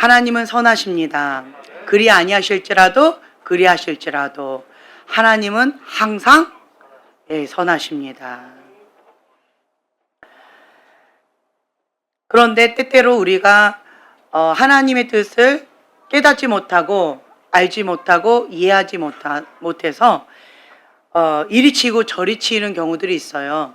하나님은 선하십니다. 그리 아니하실지라도 그리하실지라도 하나님은 항상 선하십니다. 그런데 때때로 우리가 하나님의 뜻을 깨닫지 못하고 알지 못하고 이해하지 못해서 이리 치고 저리 치는 경우들이 있어요.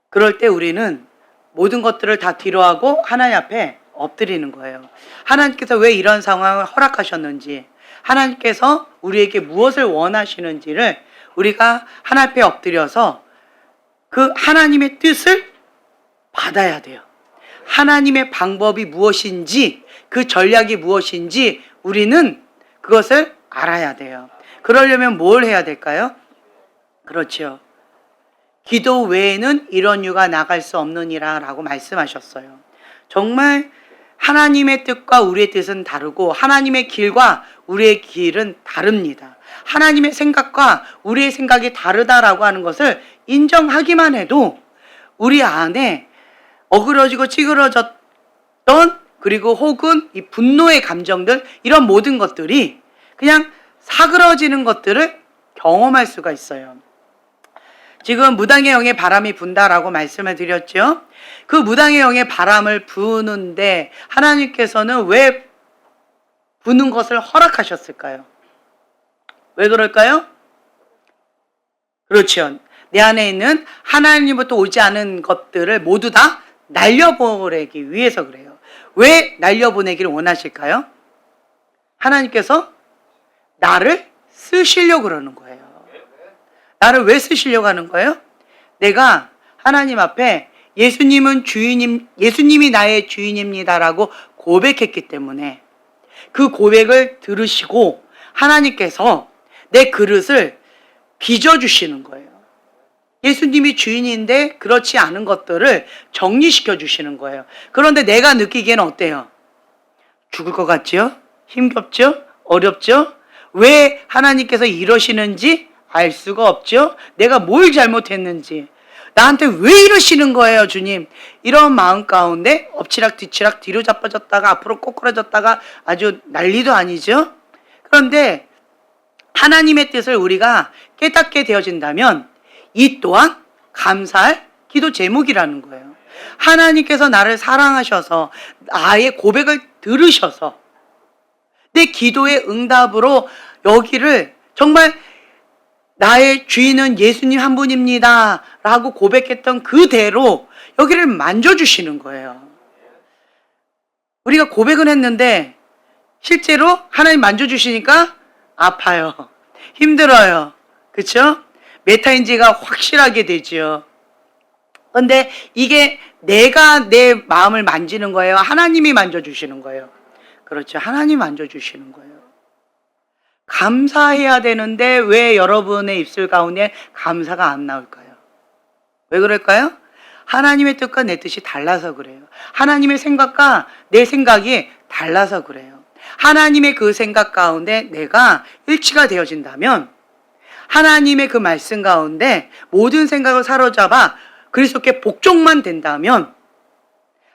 그럴 때 우리는 모든 것들을 다 뒤로하고 하나님 앞에 엎드리는 거예요. 하나님께서 왜 이런 상황을 허락하셨는지, 하나님께서 우리에게 무엇을 원하시는지를 우리가 하나님 앞에 엎드려서 그 하나님의 뜻을 받아야 돼요. 하나님의 방법이 무엇인지, 그 전략이 무엇인지 우리는 그것을 알아야 돼요. 그러려면 뭘 해야 될까요? 그렇죠. 기도 외에는 이런 유가 나갈 수 없느니라 라고 말씀하셨어요. 정말 하나님의 뜻과 우리의 뜻은 다르고 하나님의 길과 우리의 길은 다릅니다. 하나님의 생각과 우리의 생각이 다르다라고 하는 것을 인정하기만 해도 우리 안에 어그러지고 찌그러졌던, 그리고 혹은 이 분노의 감정들, 이런 모든 것들이 그냥 사그러지는 것들을 경험할 수가 있어요. 지금 무당의 영에 바람이 분다라고 말씀을 드렸죠. 그 무당의 영에 바람을 부는데 하나님께서는 왜 부는 것을 허락하셨을까요? 왜 그럴까요? 그렇죠. 내 안에 있는 하나님부터 오지 않은 것들을 모두 다 날려보내기 위해서 그래요. 왜 날려보내기를 원하실까요? 하나님께서 나를 쓰시려고 그러는 거예요. 나를 왜 쓰시려고 하는 거예요? 내가 하나님 앞에 예수님이 나의 주인입니다라고 고백했기 때문에 그 고백을 들으시고 하나님께서 내 그릇을 빚어주시는 거예요. 예수님이 주인인데 그렇지 않은 것들을 정리시켜 주시는 거예요. 그런데 내가 느끼기에는 어때요? 죽을 것 같죠? 힘겹죠? 어렵죠? 왜 하나님께서 이러시는지 알 수가 없죠? 내가 뭘 잘못했는지, 나한테 왜 이러시는 거예요, 주님? 이런 마음 가운데 엎치락 뒤치락 뒤로 자빠졌다가 앞으로 꼬꾸라졌다가 아주 난리도 아니죠? 그런데 하나님의 뜻을 우리가 깨닫게 되어진다면 이 또한 감사할 기도 제목이라는 거예요. 하나님께서 나를 사랑하셔서 나의 고백을 들으셔서 내 기도의 응답으로 여기를 정말 나의 주인은 예수님 한 분입니다 라고 고백했던 그대로 여기를 만져주시는 거예요. 우리가 고백은 했는데 실제로 하나님 만져주시니까 아파요. 힘들어요. 그렇죠? 메타인지가 확실하게 되죠. 그런데 이게 내가 내 마음을 만지는 거예요? 하나님이 만져주시는 거예요? 그렇죠. 하나님 만져주시는 거예요. 감사해야 되는데 왜 여러분의 입술 가운데 감사가 안 나올까요? 왜 그럴까요? 하나님의 뜻과 내 뜻이 달라서 그래요. 하나님의 생각과 내 생각이 달라서 그래요. 하나님의 그 생각 가운데 내가 일치가 되어진다면 하나님의 그 말씀 가운데 모든 생각을 사로잡아 그리스도께 복종만 된다면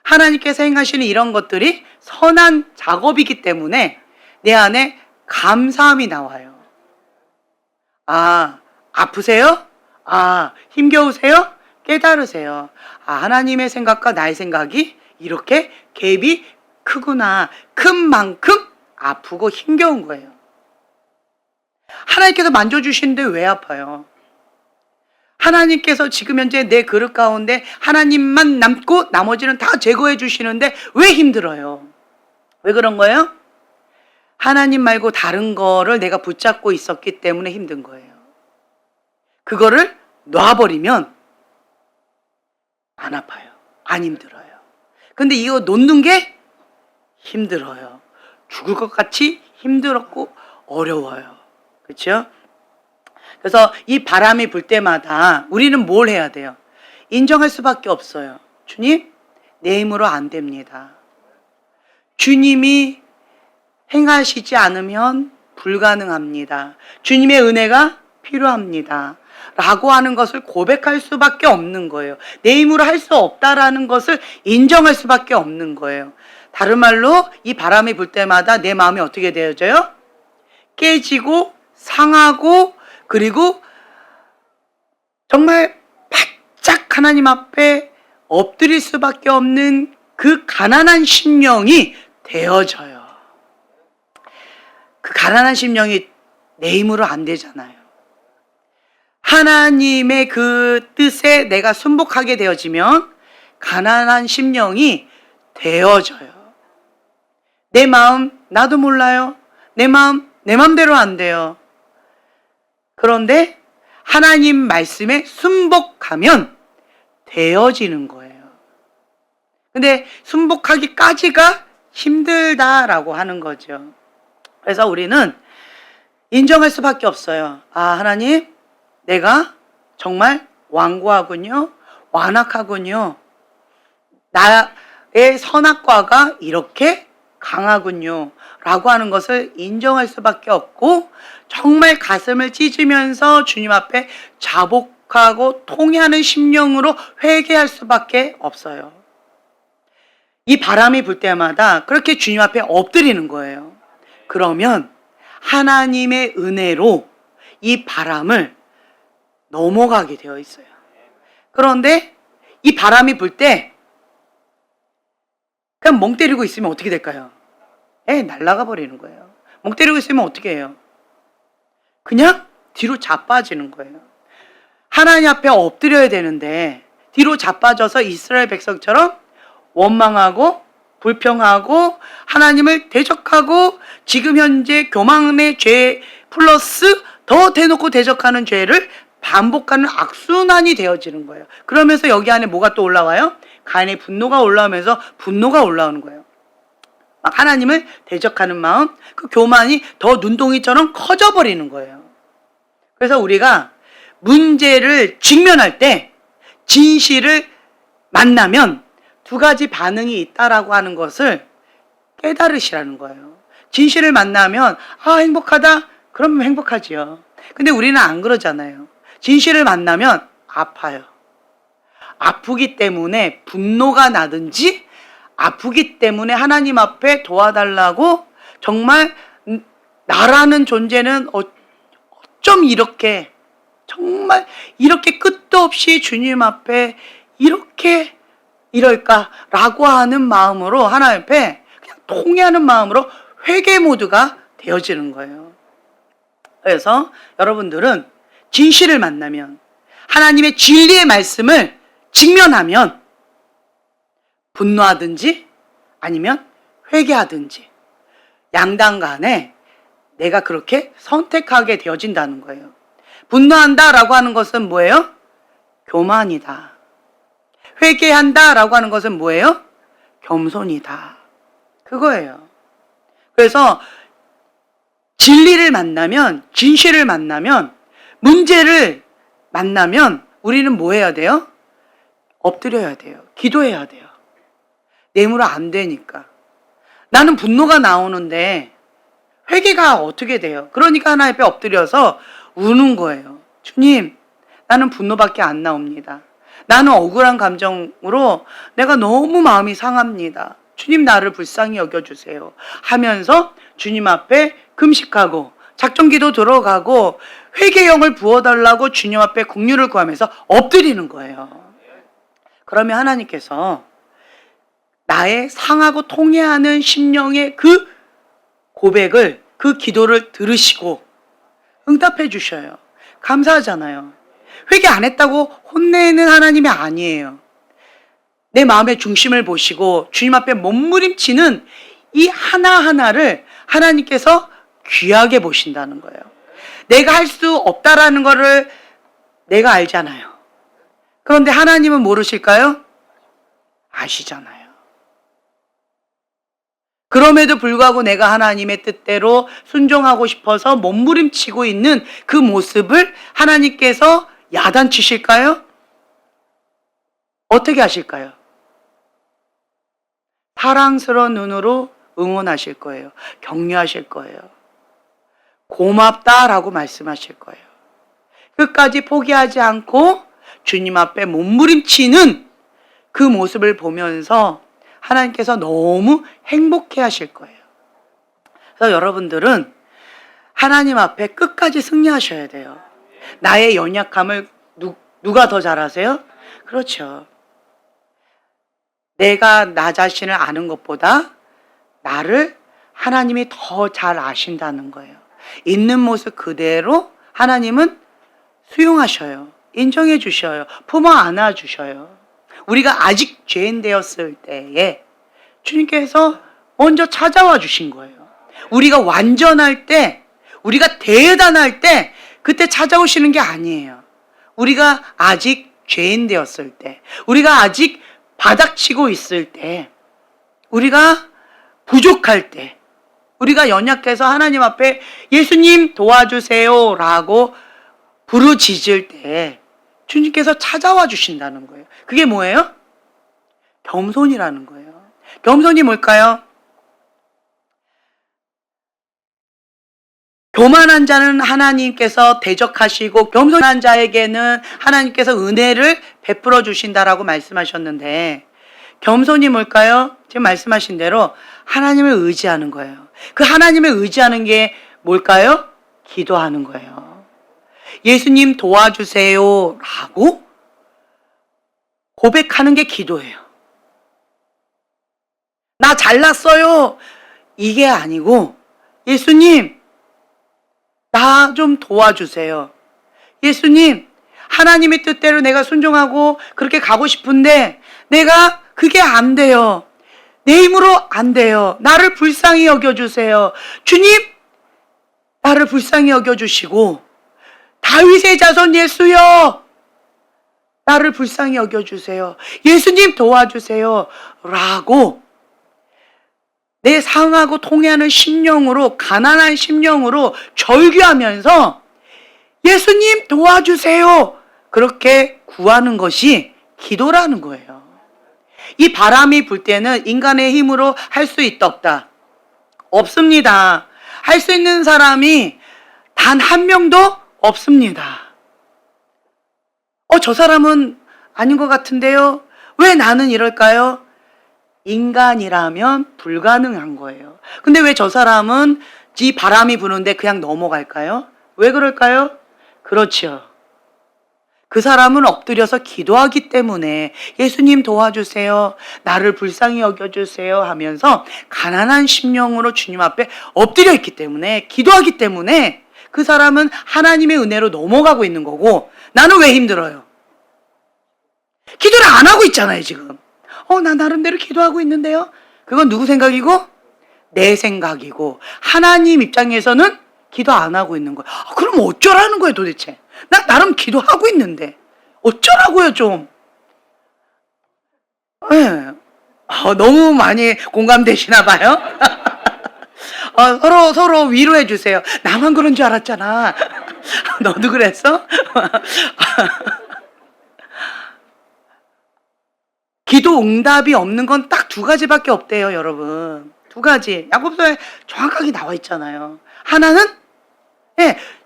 하나님께서 행하시는 이런 것들이 선한 작업이기 때문에 내 안에 감사함이 나와요. 아, 아프세요? 아, 힘겨우세요? 깨달으세요. 아, 하나님의 생각과 나의 생각이 이렇게 갭이 크구나. 큰 만큼 아프고 힘겨운 거예요. 하나님께서 만져주시는데 왜 아파요? 하나님께서 지금 현재 내 그릇 가운데 하나님만 남고 나머지는 다 제거해 주시는데 왜 힘들어요? 왜 그런 거예요? 하나님 말고 다른 거를 내가 붙잡고 있었기 때문에 힘든 거예요. 그거를 놔버리면 안 아파요. 안 힘들어요. 근데 이거 놓는 게 힘들어요. 죽을 것 같이 힘들었고 어려워요. 그렇죠? 그래서 이 바람이 불 때마다 우리는 뭘 해야 돼요? 인정할 수밖에 없어요. 주님, 내 힘으로 안 됩니다. 주님이 행하시지 않으면 불가능합니다. 주님의 은혜가 필요합니다. 라고 하는 것을 고백할 수밖에 없는 거예요. 내 힘으로 할 수 없다라는 것을 인정할 수밖에 없는 거예요. 다른 말로 이 바람이 불 때마다 내 마음이 어떻게 되어져요? 깨지고 상하고, 그리고 정말 바짝 하나님 앞에 엎드릴 수밖에 없는 그 가난한 심령이 되어져요. 그 가난한 심령이 내 힘으로 안 되잖아요. 하나님의 그 뜻에 내가 순복하게 되어지면 가난한 심령이 되어져요. 내 마음 나도 몰라요. 내 마음 내 맘대로 안 돼요. 그런데 하나님 말씀에 순복하면 되어지는 거예요. 근데 순복하기까지가 힘들다라고 하는 거죠. 그래서 우리는 인정할 수밖에 없어요. 아, 하나님, 내가 정말 완고하군요. 완악하군요. 나의 선악과가 이렇게 강하군요. 라고 하는 것을 인정할 수밖에 없고, 정말 가슴을 찢으면서 주님 앞에 자복하고 통회하는 심령으로 회개할 수밖에 없어요. 이 바람이 불 때마다 그렇게 주님 앞에 엎드리는 거예요. 그러면 하나님의 은혜로 이 바람을 넘어가게 되어 있어요. 그런데 이 바람이 불 때 그냥 멍 때리고 있으면 어떻게 될까요? 날아가 버리는 거예요. 멍 때리고 있으면 어떻게 해요? 그냥 뒤로 자빠지는 거예요. 하나님 앞에 엎드려야 되는데 뒤로 자빠져서 이스라엘 백성처럼 원망하고 불평하고 하나님을 대적하고 지금 현재 교만의 죄 플러스 더 대놓고 대적하는 죄를 반복하는 악순환이 되어지는 거예요. 그러면서 여기 안에 뭐가 또 올라와요? 간의 분노가 올라오면서 분노가 올라오는 거예요. 막 하나님을 대적하는 마음, 그 교만이 더 눈동이처럼 커져버리는 거예요. 그래서 우리가 문제를 직면할 때 진실을 만나면 두 가지 반응이 있다라고 하는 것을 깨달으시라는 거예요. 진실을 만나면 행복하다? 그러면 행복하지요. 근데 우리는 안 그러잖아요. 진실을 만나면 아파요. 아프기 때문에 분노가 나든지 아프기 때문에 하나님 앞에 도와달라고 정말 나라는 존재는 어쩜 이렇게 정말 이렇게 끝도 없이 주님 앞에 이렇게 이럴까라고 하는 마음으로 하나님 앞에 그냥 통회하는 마음으로 회개 모드가 되어지는 거예요. 그래서 여러분들은 진실을 만나면 하나님의 진리의 말씀을 직면하면 분노하든지 아니면 회개하든지 양당 간에 내가 그렇게 선택하게 되어진다는 거예요. 분노한다라고 하는 것은 뭐예요? 교만이다. 회개한다라고 하는 것은 뭐예요? 겸손이다. 그거예요. 그래서 진리를 만나면, 진실을 만나면, 문제를 만나면 우리는 뭐 해야 돼요? 엎드려야 돼요. 기도해야 돼요. 내 힘으로 안 되니까. 나는 분노가 나오는데 회개가 어떻게 돼요? 그러니까 하나님 앞에 엎드려서 우는 거예요. 주님, 나는 분노밖에 안 나옵니다. 나는 억울한 감정으로 내가 너무 마음이 상합니다. 주님, 나를 불쌍히 여겨주세요. 하면서 주님 앞에 금식하고 작정기도 들어가고 회개형을 부어달라고 주님 앞에 긍휼을 구하면서 엎드리는 거예요. 그러면 하나님께서 나의 상하고 통회하는 심령의 그 고백을, 그 기도를 들으시고 응답해 주셔요. 감사하잖아요. 회개 안 했다고 혼내는 하나님이 아니에요. 내 마음의 중심을 보시고 주님 앞에 몸부림치는 이 하나하나를 하나님께서 귀하게 보신다는 거예요. 내가 할 수 없다라는 거를 내가 알잖아요. 그런데 하나님은 모르실까요? 아시잖아요. 그럼에도 불구하고 내가 하나님의 뜻대로 순종하고 싶어서 몸부림치고 있는 그 모습을 하나님께서 야단치실까요? 어떻게 하실까요? 사랑스러운 눈으로 응원하실 거예요. 격려하실 거예요. 고맙다라고 말씀하실 거예요. 끝까지 포기하지 않고 주님 앞에 몸부림치는 그 모습을 보면서 하나님께서 너무 행복해 하실 거예요. 그래서 여러분들은 하나님 앞에 끝까지 승리하셔야 돼요. 나의 연약함을 누가 더 잘 아세요? 그렇죠. 내가 나 자신을 아는 것보다 나를 하나님이 더 잘 아신다는 거예요. 있는 모습 그대로 하나님은 수용하셔요. 인정해 주셔요. 품어 안아 주셔요. 우리가 아직 죄인 되었을 때에 주님께서 먼저 찾아와 주신 거예요. 우리가 완전할 때, 우리가 대단할 때 그때 찾아오시는 게 아니에요. 우리가 아직 죄인 되었을 때, 우리가 아직 바닥치고 있을 때, 우리가 부족할 때, 우리가 연약해서 하나님 앞에 예수님 도와주세요 라고 부르짖을 때 주님께서 찾아와 주신다는 거예요. 그게 뭐예요? 겸손이라는 거예요. 겸손이 뭘까요? 교만한 자는 하나님께서 대적하시고 겸손한 자에게는 하나님께서 은혜를 베풀어 주신다라고 말씀하셨는데, 겸손이 뭘까요? 지금 말씀하신 대로 하나님을 의지하는 거예요. 그 하나님을 의지하는 게 뭘까요? 기도하는 거예요. 예수님 도와주세요 라고 고백하는 게 기도예요. 나 잘났어요 이게 아니고, 예수님 나 좀 도와주세요. 예수님, 하나님의 뜻대로 내가 순종하고 그렇게 가고 싶은데 내가 그게 안 돼요. 내 힘으로 안 돼요. 나를 불쌍히 여겨주세요. 주님, 나를 불쌍히 여겨주시고, 다윗의 자손 예수여, 나를 불쌍히 여겨주세요. 예수님 도와주세요 라고 내 상하고 통해하는 심령으로, 가난한 심령으로 절규하면서 예수님 도와주세요 그렇게 구하는 것이 기도라는 거예요. 이 바람이 불 때는 인간의 힘으로 할 수 있다 없다? 없습니다. 할 수 있는 사람이 단 한 명도 없습니다. 저 사람은 아닌 것 같은데요? 왜 나는 이럴까요? 인간이라면 불가능한 거예요. 근데 왜 저 사람은 이 바람이 부는데 그냥 넘어갈까요? 왜 그럴까요? 그렇죠. 그 사람은 엎드려서 기도하기 때문에 예수님 도와주세요, 나를 불쌍히 여겨주세요 하면서 가난한 심령으로 주님 앞에 엎드려 있기 때문에, 기도하기 때문에 그 사람은 하나님의 은혜로 넘어가고 있는 거고, 나는 왜 힘들어요? 기도를 안 하고 있잖아요 지금. 나 나름대로 기도하고 있는데요. 그건 누구 생각이고? 내 생각이고, 하나님 입장에서는 기도 안 하고 있는 거예요. 그럼 어쩌라는 거예요 도대체? 나 나름 기도하고 있는데 어쩌라고요 좀. 네. 너무 많이 공감되시나 봐요. 서로 위로해 주세요. 나만 그런 줄 알았잖아. 너도 그랬어? 기도 응답이 없는 건 딱 두 가지밖에 없대요, 여러분. 두 가지. 야고보서에 정확하게 나와 있잖아요. 하나는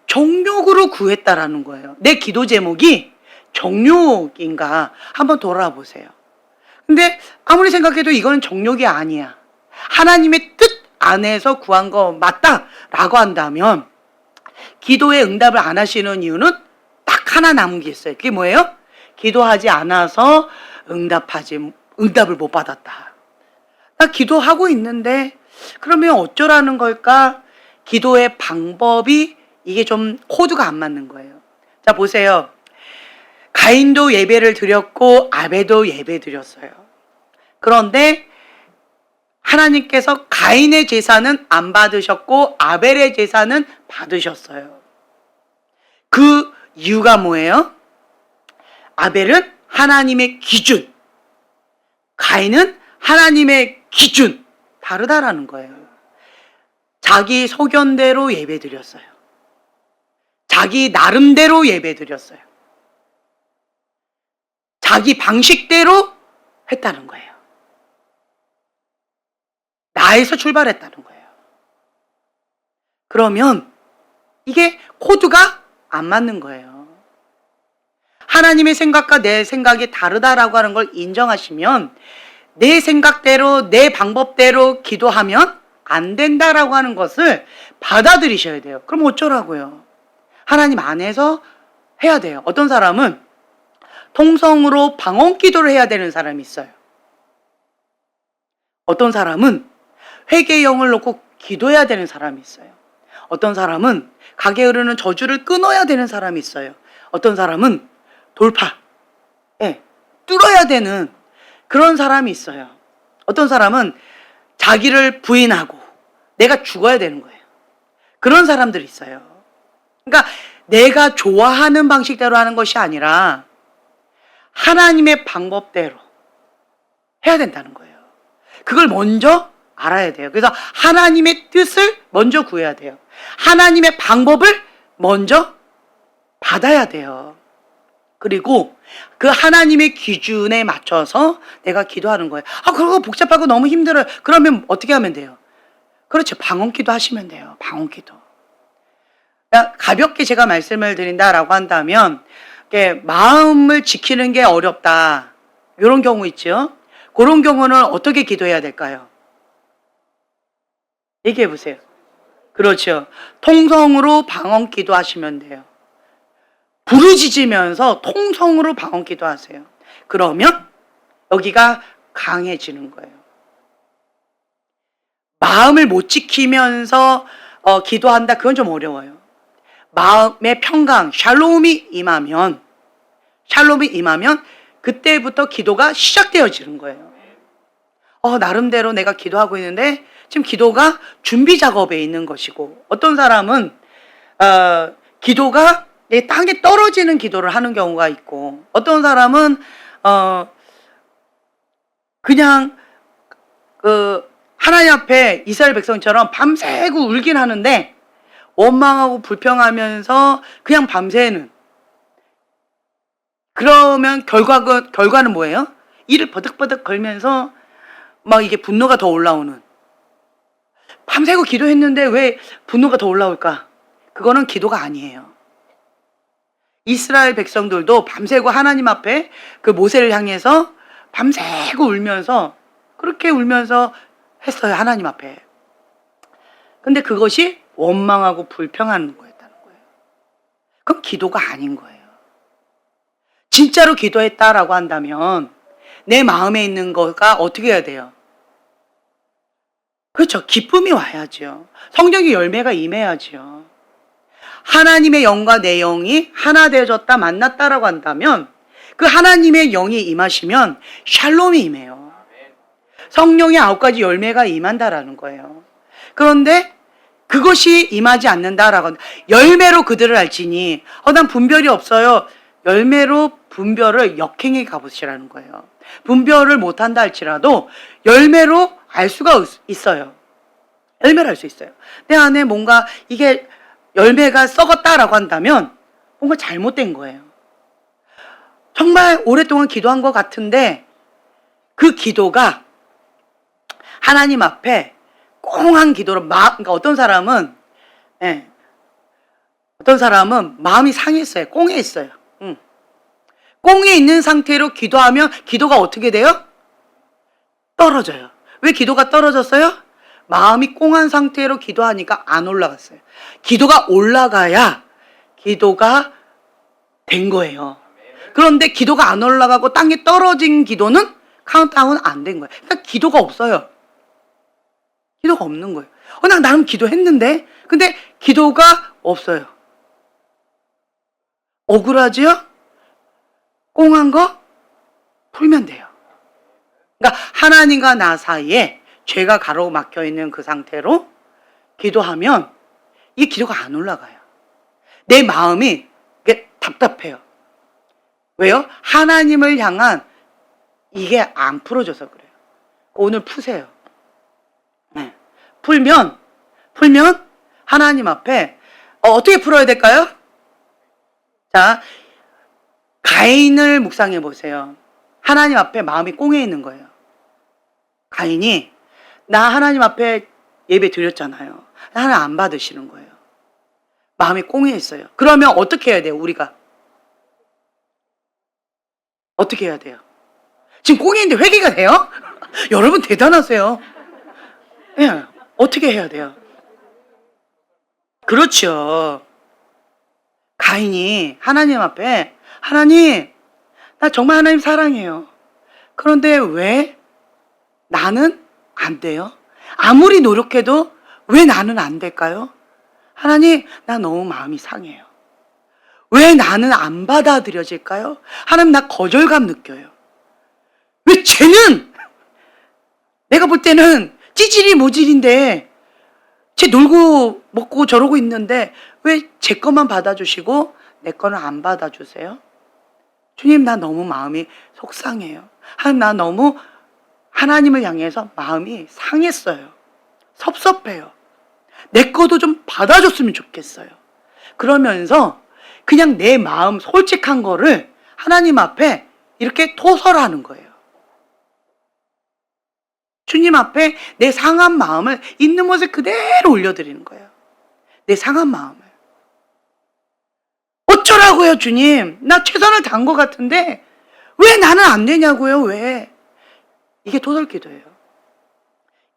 정욕으로 구했다라는 거예요. 내 기도 제목이 정욕인가 한번 돌아보세요. 근데 아무리 생각해도 이거는 정욕이 아니야. 하나님의 뜻 안에서 구한 거 맞다라고 한다면, 기도에 응답을 안 하시는 이유는 딱 하나 남은 게 있어요. 그게 뭐예요? 기도하지 않아서 응답을 못 받았다. 나 기도하고 있는데 그러면 어쩌라는 걸까? 기도의 방법이 이게 좀 코드가 안 맞는 거예요. 자, 보세요. 가인도 예배를 드렸고 아벨도 예배 드렸어요. 그런데 하나님께서 가인의 제사는 안 받으셨고 아벨의 제사는 받으셨어요. 그 이유가 뭐예요? 아벨은 하나님의 기준, 가인은 하나님의 기준, 다르다라는 거예요. 자기 소견대로 예배드렸어요. 자기 나름대로 예배드렸어요. 자기 방식대로 했다는 거예요. 나에서 출발했다는 거예요. 그러면 이게 코드가 안 맞는 거예요. 하나님의 생각과 내 생각이 다르다라고 하는 걸 인정하시면 내 생각대로 내 방법대로 기도하면 안 된다라고 하는 것을 받아들이셔야 돼요. 그럼 어쩌라고요? 하나님 안에서 해야 돼요. 어떤 사람은 통성으로 방언 기도를 해야 되는 사람이 있어요. 어떤 사람은 회개의 영을 놓고 기도해야 되는 사람이 있어요. 어떤 사람은 각에 흐르는 저주를 끊어야 되는 사람이 있어요. 어떤 사람은 돌파, 뚫어야 되는 그런 사람이 있어요. 어떤 사람은 자기를 부인하고 내가 죽어야 되는 거예요. 그런 사람들이 있어요. 그러니까 내가 좋아하는 방식대로 하는 것이 아니라 하나님의 방법대로 해야 된다는 거예요. 그걸 먼저 알아야 돼요. 그래서 하나님의 뜻을 먼저 구해야 돼요. 하나님의 방법을 먼저 받아야 돼요. 그리고 그 하나님의 기준에 맞춰서 내가 기도하는 거예요. 그거 복잡하고 너무 힘들어요. 그러면 어떻게 하면 돼요? 그렇죠. 방언기도 하시면 돼요. 방언기도. 가볍게 제가 말씀을 드린다라고 한다면 마음을 지키는 게 어렵다. 이런 경우 있죠. 그런 경우는 어떻게 기도해야 될까요? 얘기해 보세요. 그렇죠. 통성으로 방언 기도하시면 돼요. 부르짖으면서 통성으로 방언 기도하세요. 그러면 여기가 강해지는 거예요. 마음을 못 지키면서 기도한다. 그건 좀 어려워요. 마음의 평강, 샬롬이 임하면 그때부터 기도가 시작되어지는 거예요. 나름대로 내가 기도하고 있는데 지금 기도가 준비 작업에 있는 것이고, 어떤 사람은 기도가 땅에 떨어지는 기도를 하는 경우가 있고, 어떤 사람은 그냥 하나님 앞에 이스라엘 백성처럼 밤새고 울긴 하는데 원망하고 불평하면서 그냥 밤새는, 그러면 결과는 뭐예요? 이를 버득버득 걸면서 막 이게 분노가 더 올라오는. 밤새고 기도했는데 왜 분노가 더 올라올까? 그거는 기도가 아니에요. 이스라엘 백성들도 밤새고 하나님 앞에 그 모세를 향해서 밤새고 울면서, 그렇게 울면서 했어요. 하나님 앞에. 근데 그것이 원망하고 불평하는 거였다는 거예요. 그럼 기도가 아닌 거예요. 진짜로 기도했다라고 한다면 내 마음에 있는 거가 어떻게 해야 돼요? 그렇죠. 기쁨이 와야죠. 성령의 열매가 임해야죠. 하나님의 영과 내 영이 하나 되어졌다, 만났다라고 한다면 그 하나님의 영이 임하시면 샬롬이 임해요. 성령의 9가지 열매가 임한다라는 거예요. 그런데 그것이 임하지 않는다라고 한다. 열매로 그들을 알지니 난 분별이 없어요. 열매로 분별을 역행해 가보시라는 거예요. 분별을 못한다 할지라도 열매로 알 수가 있어요. 열매를 알 수 있어요. 내 안에 뭔가 이게 열매가 썩었다라고 한다면 뭔가 잘못된 거예요. 정말 오랫동안 기도한 것 같은데 그 기도가 하나님 앞에 꽁한 기도로 그러니까 어떤 사람은 마음이 상했어요. 꽁해 있어요. 꽁에 있는 상태로 기도하면 기도가 어떻게 돼요? 떨어져요. 왜 기도가 떨어졌어요? 마음이 꽁한 상태로 기도하니까 안 올라갔어요. 기도가 올라가야 기도가 된 거예요. 그런데 기도가 안 올라가고 땅에 떨어진 기도는 카운트다운 안 된 거예요. 그러니까 기도가 없어요. 기도가 없는 거예요. 나 나름 기도했는데 근데 기도가 없어요. 억울하지요? 꽁한 거 풀면 돼요. 그러니까 하나님과 나 사이에 죄가 가로막혀 있는 그 상태로 기도하면 이 기도가 안 올라가요. 내 마음이 이게 답답해요. 왜요? 하나님을 향한 이게 안 풀어져서 그래요. 오늘 푸세요. 풀면 하나님 앞에 어떻게 풀어야 될까요? 자, 가인을 묵상해 보세요. 하나님 앞에 마음이 꽁해 있는 거예요. 가인이 나 하나님 앞에 예배 드렸잖아요. 하나님 안 받으시는 거예요. 마음이 꽁해 있어요. 그러면 어떻게 해야 돼요? 우리가 어떻게 해야 돼요? 지금 꽁해 있는데 회개가 돼요? 여러분 대단하세요. 예, 어떻게 해야 돼요? 그렇죠. 가인이 하나님 앞에 하나님, 나 정말 하나님 사랑해요. 그런데 왜 나는 안 돼요? 아무리 노력해도 왜 나는 안 될까요? 하나님, 나 너무 마음이 상해요. 왜 나는 안 받아들여질까요? 하나님, 나 거절감 느껴요. 왜 쟤는 내가 볼 때는 찌질이 모질인데 쟤 놀고 먹고 저러고 있는데 왜 제 것만 받아주시고 내 거는 안 받아주세요? 주님, 나 너무 마음이 속상해요. 하나님, 나 너무 하나님을 향해서 마음이 상했어요. 섭섭해요. 내 거도 좀 받아줬으면 좋겠어요. 그러면서 그냥 내 마음 솔직한 거를 하나님 앞에 이렇게 토설하는 거예요. 주님 앞에 내 상한 마음을 있는 모습 그대로 올려드리는 거예요. 내 상한 마음을. 어쩌라고요, 주님? 나 최선을 다한 것 같은데 왜 나는 안 되냐고요, 왜? 이게 토설기도예요.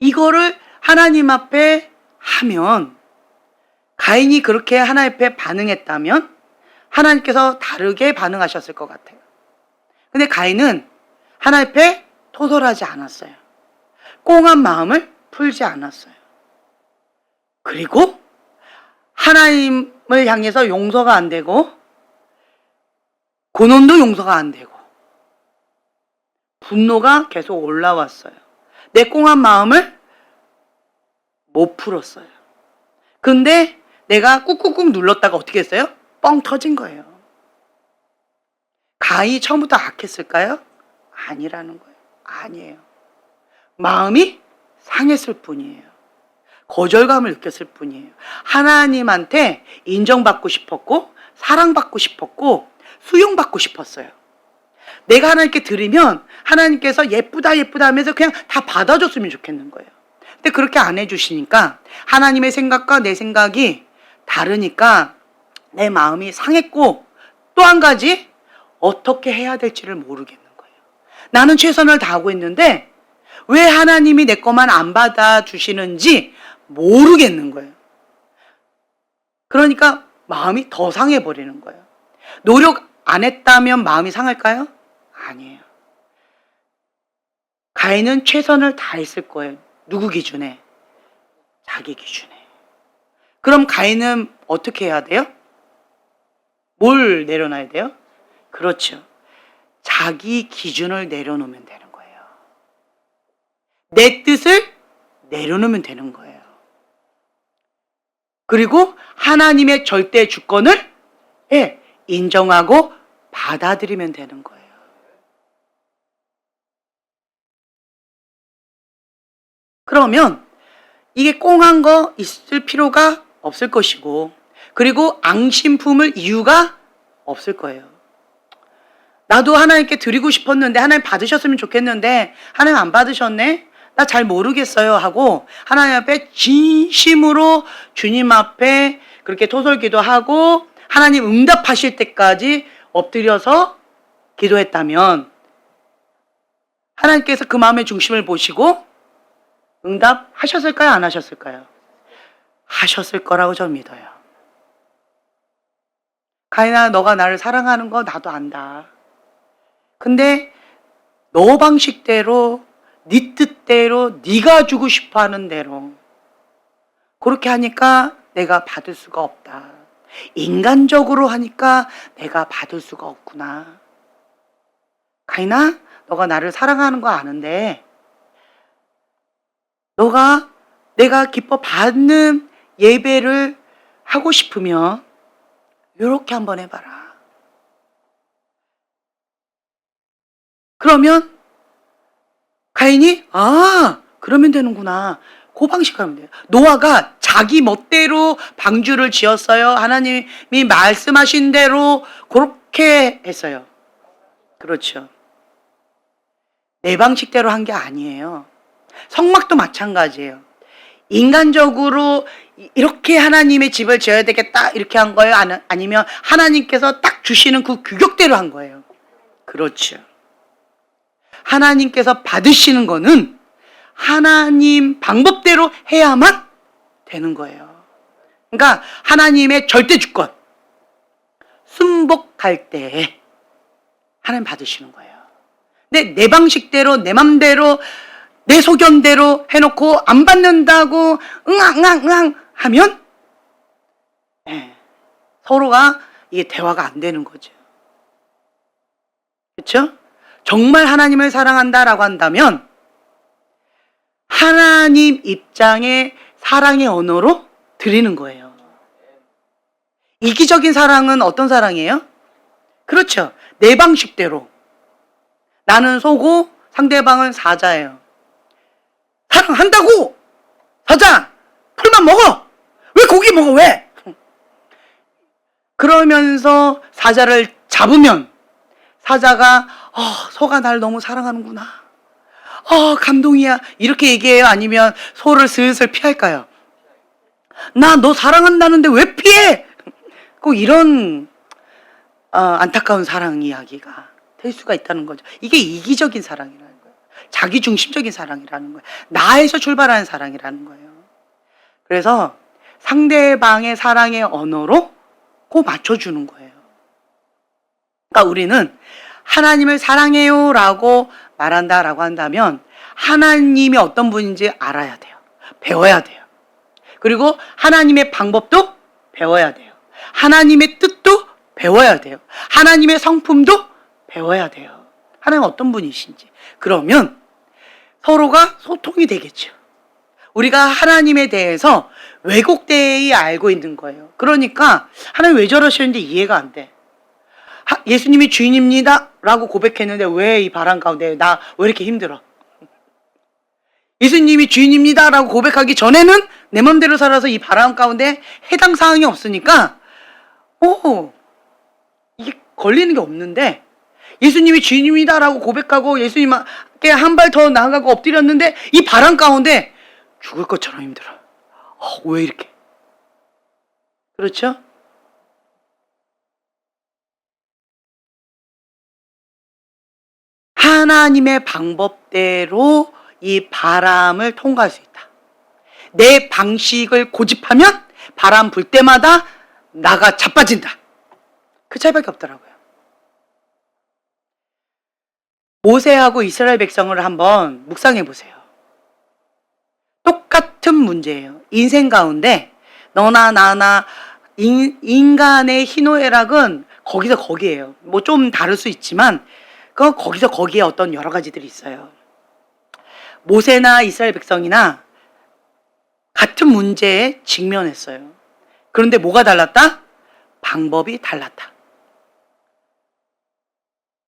이거를 하나님 앞에 하면, 가인이 그렇게 하나님 앞에 반응했다면 하나님께서 다르게 반응하셨을 것 같아요. 근데 가인은 하나님 앞에 토설하지 않았어요. 꽁한 마음을 풀지 않았어요. 그리고 하나님을 향해서 용서가 안 되고 고난도 용서가 안 되고 분노가 계속 올라왔어요. 내 꽁한 마음을 못 풀었어요. 근데 내가 꾹꾹꾹 눌렀다가 어떻게 했어요? 뻥 터진 거예요. 가인이 처음부터 악했을까요? 아니라는 거예요. 아니에요. 마음이 상했을 뿐이에요. 거절감을 느꼈을 뿐이에요. 하나님한테 인정받고 싶었고 사랑받고 싶었고 수용받고 싶었어요. 내가 하나님께 드리면 하나님께서 예쁘다 예쁘다 하면서 그냥 다 받아줬으면 좋겠는 거예요. 근데 그렇게 안 해주시니까 하나님의 생각과 내 생각이 다르니까 내 마음이 상했고, 또 한 가지 어떻게 해야 될지를 모르겠는 거예요. 나는 최선을 다하고 있는데 왜 하나님이 내 것만 안 받아주시는지 모르겠는 거예요. 그러니까 마음이 더 상해버리는 거예요. 노력 안 했다면 마음이 상할까요? 아니에요. 가인은 최선을 다했을 거예요. 누구 기준에? 자기 기준에. 그럼 가인은 어떻게 해야 돼요? 뭘 내려놔야 돼요? 그렇죠. 자기 기준을 내려놓으면 되는 거예요. 내 뜻을 내려놓으면 되는 거예요. 그리고 하나님의 절대 주권을 인정하고 받아들이면 되는 거예요. 그러면 이게 꽁한 거 있을 필요가 없을 것이고, 그리고 앙심 품을 이유가 없을 거예요. 나도 하나님께 드리고 싶었는데 하나님 받으셨으면 좋겠는데 하나님 안 받으셨네? 나 잘 모르겠어요 하고 하나님 앞에 진심으로 주님 앞에 그렇게 토설기도 하고 하나님 응답하실 때까지 엎드려서 기도했다면 하나님께서 그 마음의 중심을 보시고 응답하셨을까요? 안 하셨을까요? 하셨을 거라고 저는 믿어요. 가인아, 너가 나를 사랑하는 거 나도 안다. 근데 너 방식대로, 네 뜻대로, 네가 주고 싶어하는 대로 그렇게 하니까 내가 받을 수가 없다. 인간적으로 하니까 내가 받을 수가 없구나. 가인아, 너가 나를 사랑하는 거 아는데 너가 내가 기뻐 받는 예배를 하고 싶으면 이렇게 한번 해봐라. 그러면 가인이 그러면 되는구나. 그 방식 하면 돼요. 노아가 자기 멋대로 방주를 지었어요. 하나님이 말씀하신 대로 그렇게 했어요. 그렇죠. 내 방식대로 한 게 아니에요. 성막도 마찬가지예요. 인간적으로 이렇게 하나님의 집을 지어야 되겠다 이렇게 한 거예요? 아니면 하나님께서 딱 주시는 그 규격대로 한 거예요? 그렇죠. 하나님께서 받으시는 거는 하나님 방법대로 해야만 되는 거예요. 그러니까 하나님의 절대 주권, 순복할 때 하나님 받으시는 거예요. 근데 내 방식대로, 내 맘대로, 내 소견대로 해놓고 안 받는다고 응앙 하면 서로가 이게 대화가 안 되는 거죠. 그렇죠? 정말 하나님을 사랑한다라고 한다면 하나님 입장의 사랑의 언어로 드리는 거예요. 이기적인 사랑은 어떤 사랑이에요? 그렇죠. 내 방식대로. 나는 소고 상대방은 사자예요. 사랑한다고! 사자! 풀만 먹어! 왜 고기 먹어? 왜? 그러면서 사자를 잡으면 사자가 소가 날 너무 사랑하는구나. 감동이야. 이렇게 얘기해요? 아니면 소를 슬슬 피할까요? 나 너 사랑한다는데 왜 피해? 꼭 이런 안타까운 사랑 이야기가 될 수가 있다는 거죠. 이게 이기적인 사랑이라는 거예요. 자기중심적인 사랑이라는 거예요. 나에서 출발하는 사랑이라는 거예요. 그래서 상대방의 사랑의 언어로 꼭 맞춰주는 거예요. 그러니까 우리는 하나님을 사랑해요 라고 말한다라고 한다면 하나님이 어떤 분인지 알아야 돼요. 배워야 돼요. 그리고 하나님의 방법도 배워야 돼요. 하나님의 뜻도 배워야 돼요. 하나님의 성품도 배워야 돼요. 하나님 어떤 분이신지. 그러면 서로가 소통이 되겠죠. 우리가 하나님에 대해서 왜곡되이 알고 있는 거예요. 그러니까 하나님 왜 저러시는지 이해가 안 돼. 예수님이 주인입니다 라고 고백했는데 왜 이 바람 가운데 나 왜 이렇게 힘들어? 예수님이 주인입니다 라고 고백하기 전에는 내 맘대로 살아서 이 바람 가운데 해당 사항이 없으니까 이게 걸리는 게 없는데, 예수님이 주인입니다 라고 고백하고 예수님께 한 발 더 나아가고 엎드렸는데 이 바람 가운데 죽을 것처럼 힘들어. 왜 이렇게? 그렇죠? 하나님의 방법대로 이 바람을 통과할 수 있다. 내 방식을 고집하면 바람 불 때마다 나가 자빠진다. 그 차이밖에 없더라고요. 모세하고 이스라엘 백성을 한번 묵상해 보세요. 똑같은 문제예요. 인생 가운데 너나 나나 인간의 희노애락은 거기서 거기예요. 뭐 좀 다를 수 있지만 거기서 거기에 어떤 여러 가지들이 있어요. 모세나 이스라엘 백성이나 같은 문제에 직면했어요. 그런데 뭐가 달랐다? 방법이 달랐다.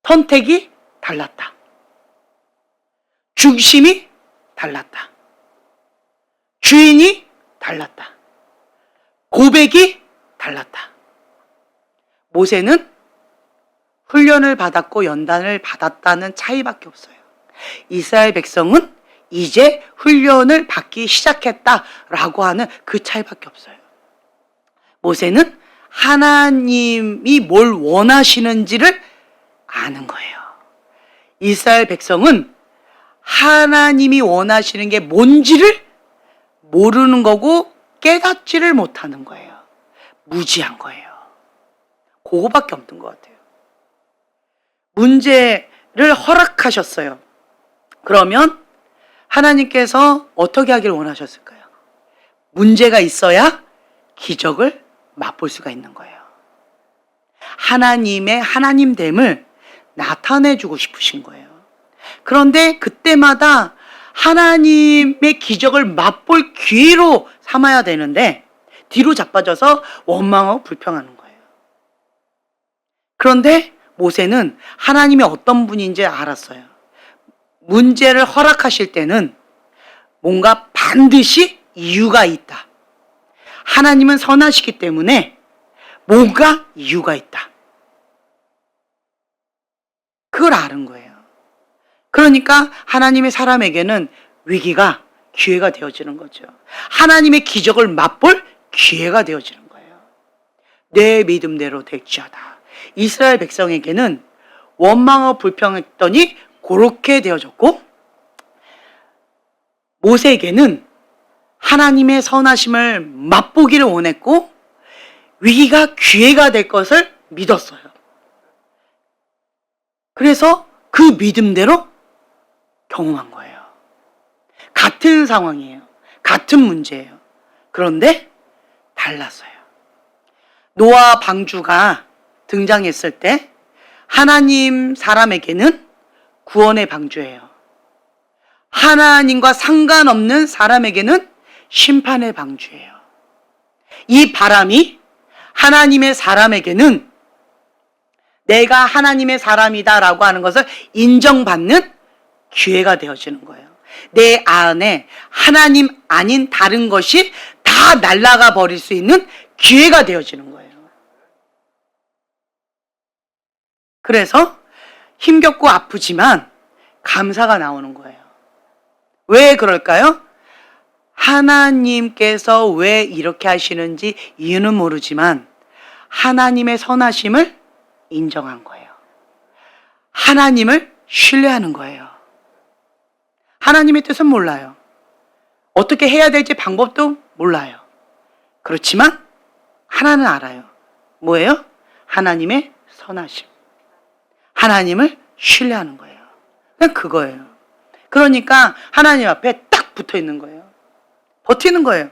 선택이 달랐다. 중심이 달랐다. 주인이 달랐다. 고백이 달랐다. 모세는 훈련을 받았고 연단을 받았다는 차이밖에 없어요. 이스라엘 백성은 이제 훈련을 받기 시작했다라고 하는 그 차이밖에 없어요. 모세는 하나님이 뭘 원하시는지를 아는 거예요. 이스라엘 백성은 하나님이 원하시는 게 뭔지를 모르는 거고 깨닫지를 못하는 거예요. 무지한 거예요. 그거밖에 없는 것 같아요. 문제를 허락하셨어요. 그러면 하나님께서 어떻게 하길 원하셨을까요? 문제가 있어야 기적을 맛볼 수가 있는 거예요. 하나님의 하나님됨을 나타내주고 싶으신 거예요. 그런데 그때마다 하나님의 기적을 맛볼 기회로 삼아야 되는데 뒤로 자빠져서 원망하고 불평하는 거예요. 그런데 모세는 하나님이 어떤 분인지 알았어요. 문제를 허락하실 때는 뭔가 반드시 이유가 있다. 하나님은 선하시기 때문에 뭔가 이유가 있다. 그걸 아는 거예요. 그러니까 하나님의 사람에게는 위기가 기회가 되어지는 거죠. 하나님의 기적을 맛볼 기회가 되어지는 거예요. 내 믿음대로 될지어다. 이스라엘 백성에게는 원망하고 불평했더니 그렇게 되어졌고, 모세에게는 하나님의 선하심을 맛보기를 원했고 위기가 기회가 될 것을 믿었어요. 그래서 그 믿음대로 경험한 거예요. 같은 상황이에요. 같은 문제예요. 그런데 달랐어요. 노아 방주가 등장했을 때 하나님 사람에게는 구원의 방주예요. 하나님과 상관없는 사람에게는 심판의 방주예요. 이 바람이 하나님의 사람에게는 내가 하나님의 사람이다라고 하는 것을 인정받는 기회가 되어지는 거예요. 내 안에 하나님 아닌 다른 것이 다 날아가 버릴 수 있는 기회가 되어지는 거예요. 그래서 힘겹고 아프지만 감사가 나오는 거예요. 왜 그럴까요? 하나님께서 왜 이렇게 하시는지 이유는 모르지만 하나님의 선하심을 인정한 거예요. 하나님을 신뢰하는 거예요. 하나님의 뜻은 몰라요. 어떻게 해야 될지 방법도 몰라요. 그렇지만 하나는 알아요. 뭐예요? 하나님의 선하심. 하나님을 신뢰하는 거예요. 그냥 그거예요. 그러니까 하나님 앞에 딱 붙어 있는 거예요. 버티는 거예요.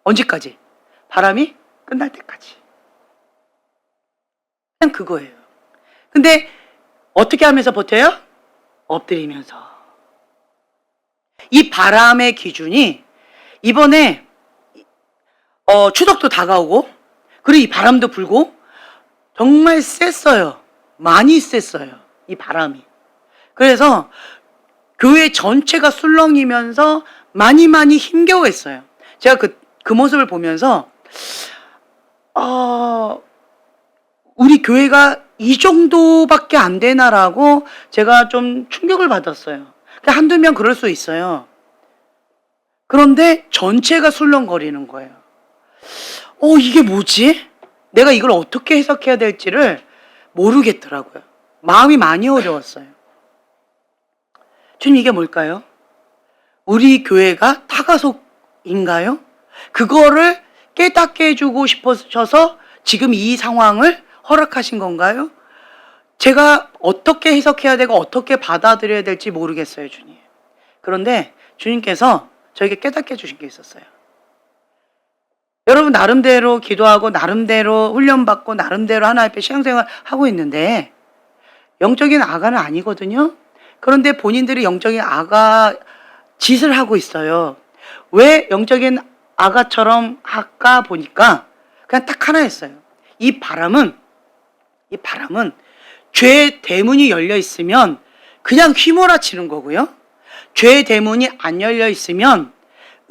언제까지? 바람이 끝날 때까지. 그냥 그거예요. 근데 어떻게 하면서 버텨요? 엎드리면서. 이 바람의 기준이 이번에 추석도 다가오고 그리고 이 바람도 불고 정말 셌어요. 많이 셌어요. 이 바람이. 그래서 교회 전체가 술렁이면서 많이 힘겨워했어요. 제가 그 모습을 보면서 우리 교회가 이 정도밖에 안 되나라고 제가 좀 충격을 받았어요. 한두 명 그럴 수 있어요. 그런데 전체가 술렁거리는 거예요. 이게 뭐지? 내가 이걸 어떻게 해석해야 될지를 모르겠더라고요. 마음이 많이 어려웠어요. 주님, 이게 뭘까요? 우리 교회가 타가속인가요? 그거를 깨닫게 해주고 싶으셔서 지금 이 상황을 허락하신 건가요? 제가 어떻게 해석해야 되고 어떻게 받아들여야 될지 모르겠어요, 주님. 그런데 주님께서 저에게 깨닫게 해주신 게 있었어요. 여러분 나름대로 기도하고 나름대로 훈련받고 나름대로 하나님 앞에 신앙생활 하고 있는데 영적인 아가는 아니거든요. 그런데 본인들이 영적인 아가 짓을 하고 있어요. 왜 영적인 아가처럼 할까 보니까 그냥 딱 하나였어요. 이 바람은 죄의 대문이 열려 있으면 그냥 휘몰아치는 거고요. 죄의 대문이 안 열려 있으면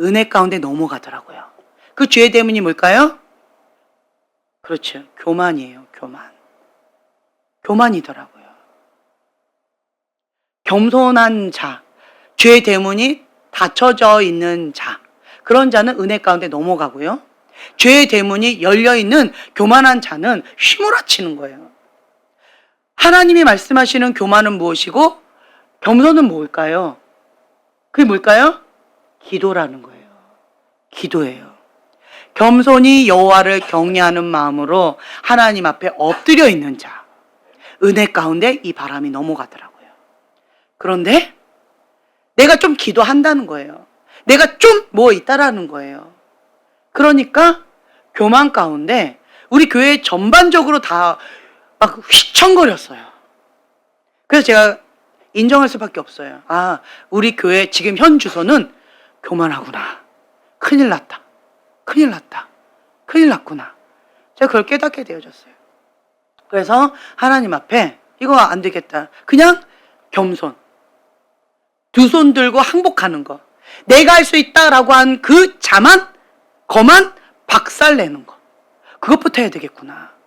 은혜 가운데 넘어가더라고요. 그 죄의 대문이 뭘까요? 그렇죠. 교만이에요. 교만이더라고요. 겸손한 자, 죄의 대문이 닫혀져 있는 자, 그런 자는 은혜 가운데 넘어가고요. 죄의 대문이 열려있는 교만한 자는 휘몰아치는 거예요. 하나님이 말씀하시는 교만은 무엇이고 겸손은 뭘까요? 그게 뭘까요? 기도라는 거예요. 기도예요. 겸손히 여호와를 경외하는 마음으로 하나님 앞에 엎드려 있는 자, 은혜 가운데 이 바람이 넘어가더라고요. 그런데 내가 좀 기도한다는 거예요. 내가 좀 뭐 있다라는 거예요. 그러니까 교만 가운데 우리 교회 전반적으로 다 막 휘청거렸어요. 그래서 제가 인정할 수밖에 없어요. 우리 교회 지금 현 주소는 교만하구나. 큰일 났다. 큰일 났구나. 제가 그걸 깨닫게 되어졌어요. 그래서 하나님 앞에 이거 안 되겠다. 그냥 겸손. 두 손 들고 항복하는 거. 내가 할 수 있다라고 한 그 자만, 거만 박살내는 거. 그것부터 해야 되겠구나.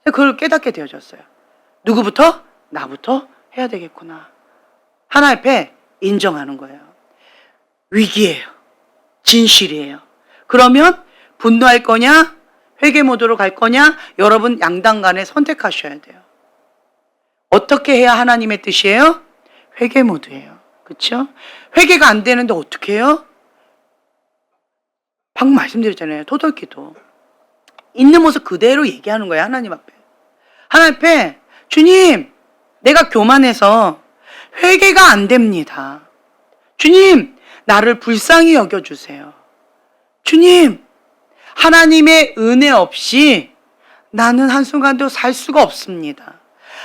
그걸 깨닫게 되어졌어요. 누구부터? 나부터 해야 되겠구나. 하나님 앞에 인정하는 거예요. 위기예요. 진실이에요. 그러면 분노할 거냐? 회개 모드로 갈 거냐? 여러분 양당 간에 선택하셔야 돼요. 어떻게 해야 하나님의 뜻이에요? 회개 모드예요. 그렇죠? 회개가 안 되는데 어떻게 해요? 방금 말씀드렸잖아요. 토독기도. 있는 모습 그대로 얘기하는 거예요. 하나님 앞에. 하나님 앞에 주님, 내가 교만해서 회개가 안 됩니다. 주님, 나를 불쌍히 여겨주세요. 주님, 하나님의 은혜 없이 나는 한순간도 살 수가 없습니다.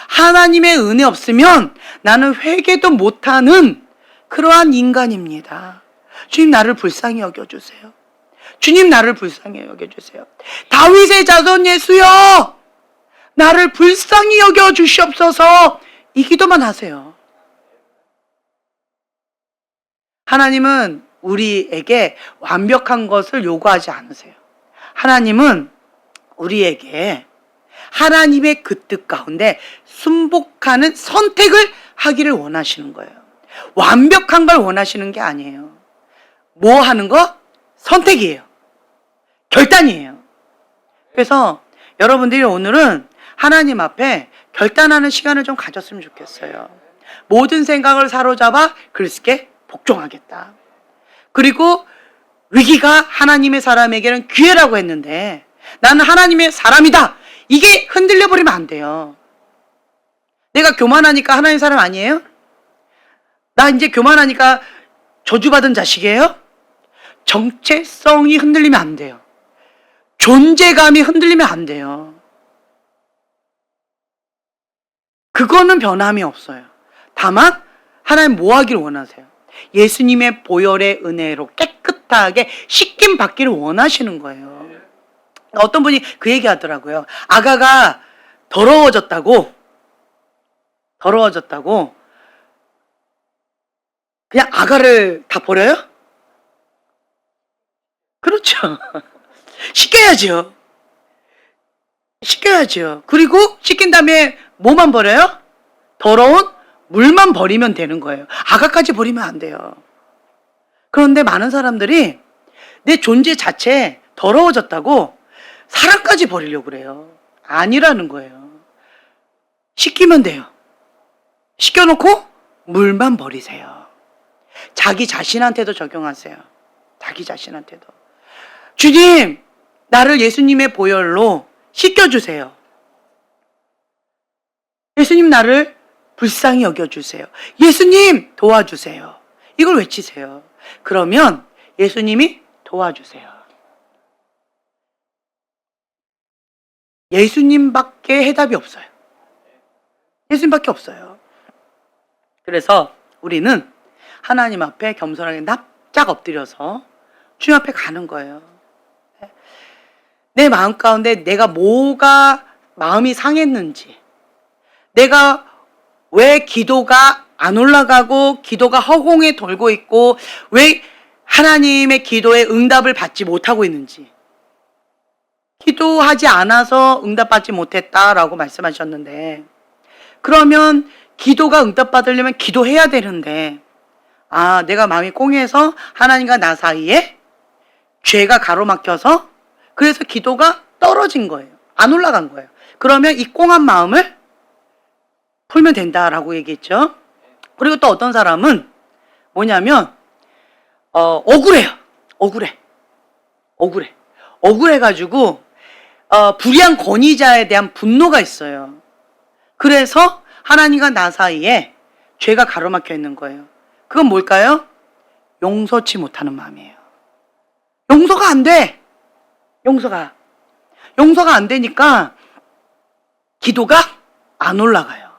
하나님의 은혜 없으면 나는 회개도 못하는 그러한 인간입니다. 주님, 나를 불쌍히 여겨주세요. 주님, 나를 불쌍히 여겨주세요. 다윗의 자손 예수여, 나를 불쌍히 여겨주시옵소서. 이 기도만 하세요. 하나님은 우리에게 완벽한 것을 요구하지 않으세요. 하나님은 우리에게 하나님의 그 뜻 가운데 순복하는 선택을 하기를 원하시는 거예요. 완벽한 걸 원하시는 게 아니에요. 뭐 하는 거? 선택이에요. 결단이에요. 그래서 여러분들이 오늘은 하나님 앞에 결단하는 시간을 좀 가졌으면 좋겠어요. 모든 생각을 사로잡아 그리스도께 복종하겠다. 그리고 위기가 하나님의 사람에게는 기회라고 했는데 나는 하나님의 사람이다. 이게 흔들려 버리면 안 돼요. 내가 교만하니까 하나님 사람 아니에요? 나 이제 교만하니까 저주받은 자식이에요? 정체성이 흔들리면 안 돼요. 존재감이 흔들리면 안 돼요. 그거는 변함이 없어요. 다만 하나님 뭐 하기를 원하세요? 예수님의 보혈의 은혜로 깨끗하게 씻김 받기를 원하시는 거예요. 어떤 분이 그 얘기 하더라고요. 아가가 더러워졌다고 그냥 아가를 다 버려요? 그렇죠. 씻겨야죠. 그리고 씻긴 다음에 뭐만 버려요? 더러운 물만 버리면 되는 거예요. 아가까지 버리면 안 돼요. 그런데 많은 사람들이 내 존재 자체에 더러워졌다고 사람까지 버리려고 그래요. 아니라는 거예요. 씻기면 돼요. 씻겨놓고 물만 버리세요. 자기 자신한테도 적용하세요. 자기 자신한테도. 주님, 나를 예수님의 보혈로 씻겨주세요. 예수님, 나를 불쌍히 여겨주세요. 예수님, 도와주세요. 이걸 외치세요. 그러면 예수님이 도와주세요. 예수님밖에 해답이 없어요. 예수님밖에 없어요. 그래서 우리는 하나님 앞에 겸손하게 납작 엎드려서 주님 앞에 가는 거예요. 내 마음 가운데 내가 뭐가 마음이 상했는지, 내가 왜 기도가 안 올라가고 기도가 허공에 돌고 있고 왜 하나님의 기도에 응답을 받지 못하고 있는지, 기도하지 않아서 응답받지 못했다라고 말씀하셨는데, 그러면 기도가 응답받으려면 기도해야 되는데, 내가 마음이 꽁해서 하나님과 나 사이에 죄가 가로막혀서 그래서 기도가 떨어진 거예요. 안 올라간 거예요. 그러면 이 꽁한 마음을 풀면 된다라고 얘기했죠. 그리고 또 어떤 사람은 뭐냐면 억울해요. 억울해가지고 불의한 권위자에 대한 분노가 있어요. 그래서 하나님과 나 사이에 죄가 가로막혀 있는 거예요. 그건 뭘까요? 용서치 못하는 마음이에요. 용서가 안 돼. 용서가 안 되니까 기도가 안 올라가요.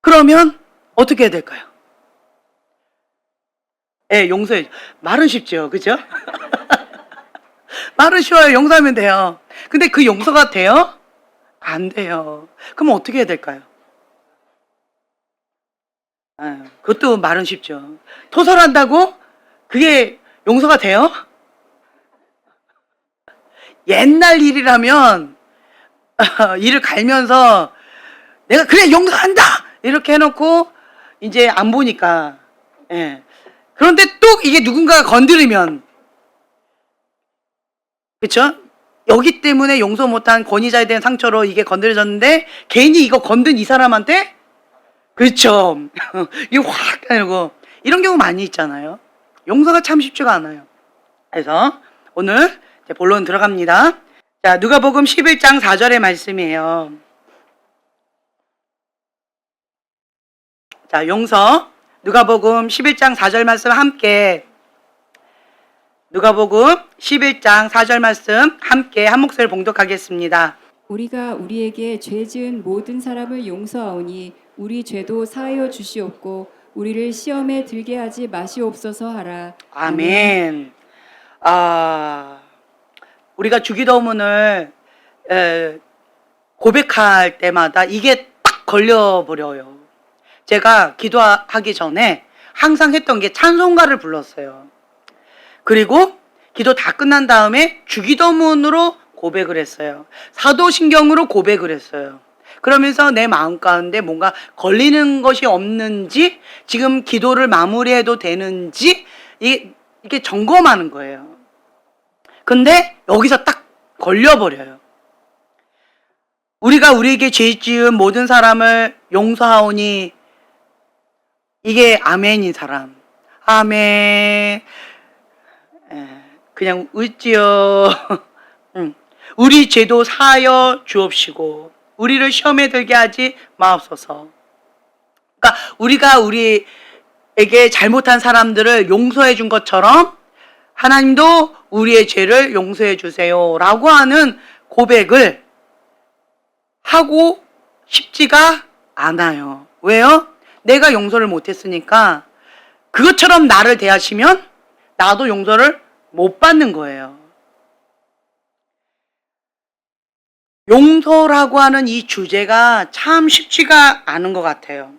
그러면 어떻게 해야 될까요? 용서해. 말은 쉽죠. 그죠? 말은 쉬워요. 용서하면 돼요. 근데 그 용서가 돼요? 안 돼요. 그럼 어떻게 해야 될까요? 그것도 말은 쉽죠. 토설한다고 그게 용서가 돼요? 옛날 일이라면 이를 갈면서 내가 그래 용서한다 이렇게 해놓고 이제 안 보니까. 그런데 또 이게 누군가가 건드리면, 그렇죠? 여기 때문에 용서 못한 권위자에 대한 상처로 이게 건드려졌는데 괜히 이거 건든 이 사람한테 그렇죠. 이거 확 되고 이런 경우 많이 있잖아요. 용서가 참 쉽지가 않아요. 그래서 오늘 이제 본론 들어갑니다. 자, 누가복음 11장 4절의 말씀이에요. 자, 용서. 누가복음 11장 4절 말씀 함께 누가복음 11장 4절 말씀 함께 한 목소리를 봉독하겠습니다. 우리가 우리에게 죄 지은 모든 사람을 용서하오니 우리 죄도 사하여 주시옵고 우리를 시험에 들게 하지 마시옵소서 하라. 아멘. 우리가 주기도문을 고백할 때마다 이게 딱 걸려버려요. 제가 기도하기 전에 항상 했던 게 찬송가를 불렀어요. 그리고 기도 다 끝난 다음에 주기도문으로 고백을 했어요. 사도신경으로 고백을 했어요. 그러면서 내 마음 가운데 뭔가 걸리는 것이 없는지, 지금 기도를 마무리해도 되는지 이게 점검하는 거예요. 근데 여기서 딱 걸려버려요. 우리가 우리에게 죄 지은 모든 사람을 용서하오니 이게 아멘인 사람. 아멘. 그냥 웃지요. 우리 죄도 사하여 주옵시고 우리를 시험에 들게 하지 마옵소서. 그러니까 우리가 우리에게 잘못한 사람들을 용서해 준 것처럼 하나님도 우리의 죄를 용서해 주세요 라고 하는 고백을 하고 싶지가 않아요. 왜요? 내가 용서를 못했으니까 그것처럼 나를 대하시면 나도 용서를 못 받는 거예요. 용서라고 하는 이 주제가 참 쉽지가 않은 것 같아요.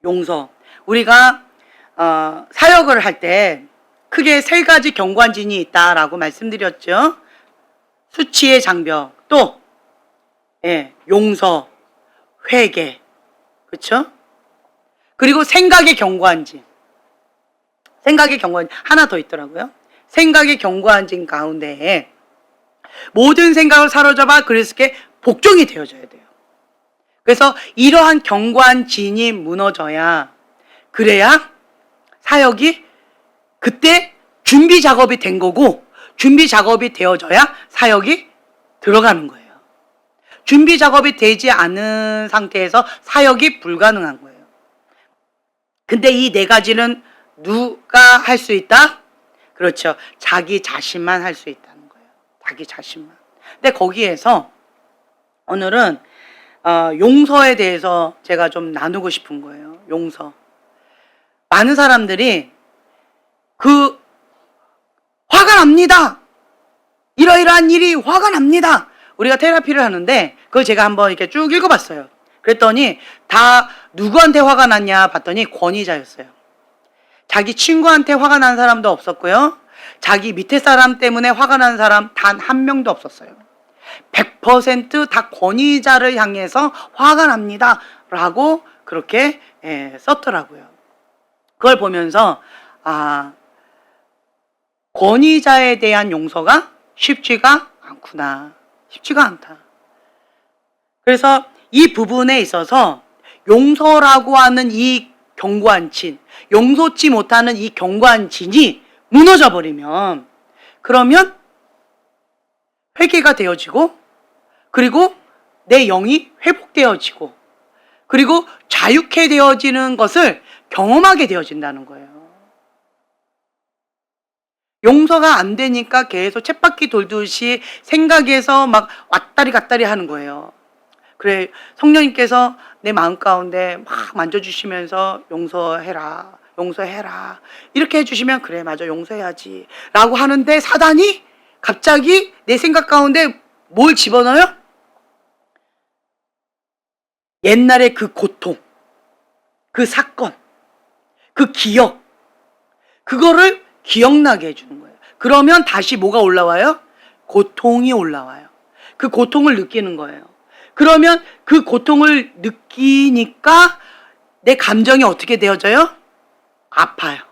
용서. 우리가 사역을 할 때 크게 세 가지 경관진이 있다라고 말씀드렸죠. 수치의 장벽, 또 용서, 회개, 그렇죠? 그리고 생각의 경관진. 생각의 경관진 하나 더 있더라고요. 생각의 경관진 가운데에 모든 생각을 사로잡아 그리스도께 복종이 되어져야 돼요. 그래서 이러한 경관진이 무너져야, 그래야 사역이 그때 준비 작업이 된 거고, 준비 작업이 되어져야 사역이 들어가는 거예요. 준비 작업이 되지 않은 상태에서 사역이 불가능한 거예요. 근데 이 네 가지는 누가 할 수 있다? 그렇죠. 자기 자신만 할 수 있다는 거예요. 자기 자신만. 근데 거기에서 오늘은 용서에 대해서 제가 좀 나누고 싶은 거예요. 용서. 많은 사람들이 화가 납니다. 이러이러한 일이 화가 납니다. 우리가 테라피를 하는데 그걸 제가 한번 이렇게 쭉 읽어봤어요. 그랬더니 다 누구한테 화가 났냐 봤더니 권위자였어요. 자기 친구한테 화가 난 사람도 없었고요. 자기 밑에 사람 때문에 화가 난 사람 단 한 명도 없었어요. 100% 권위자를 향해서 화가 납니다 라고 그렇게 썼더라고요. 그걸 보면서 권위자에 대한 용서가 쉽지가 않구나. 쉽지가 않다. 그래서 이 부분에 있어서 용서라고 하는 이 경관진, 용서치 못하는 이 경관진이 무너져 버리면, 그러면 회개가 되어지고, 그리고 내 영이 회복되어지고, 그리고 자유케 되어지는 것을 경험하게 되어진다는 거예요. 용서가 안 되니까 계속 쳇바퀴 돌듯이 생각에서 막 왔다리 갔다리 하는 거예요. 그래, 성령님께서 내 마음 가운데 막 만져주시면서 용서해라, 용서해라 이렇게 해주시면 그래 맞아 용서해야지 라고 하는데, 사단이 갑자기 내 생각 가운데 뭘 집어넣어요? 옛날의 그 고통, 그 사건, 그 기억, 그거를 기억나게 해주는 거예요. 그러면 다시 뭐가 올라와요? 고통이 올라와요. 그 고통을 느끼는 거예요. 그러면 그 고통을 느끼니까 내 감정이 어떻게 되어져요? 아파요.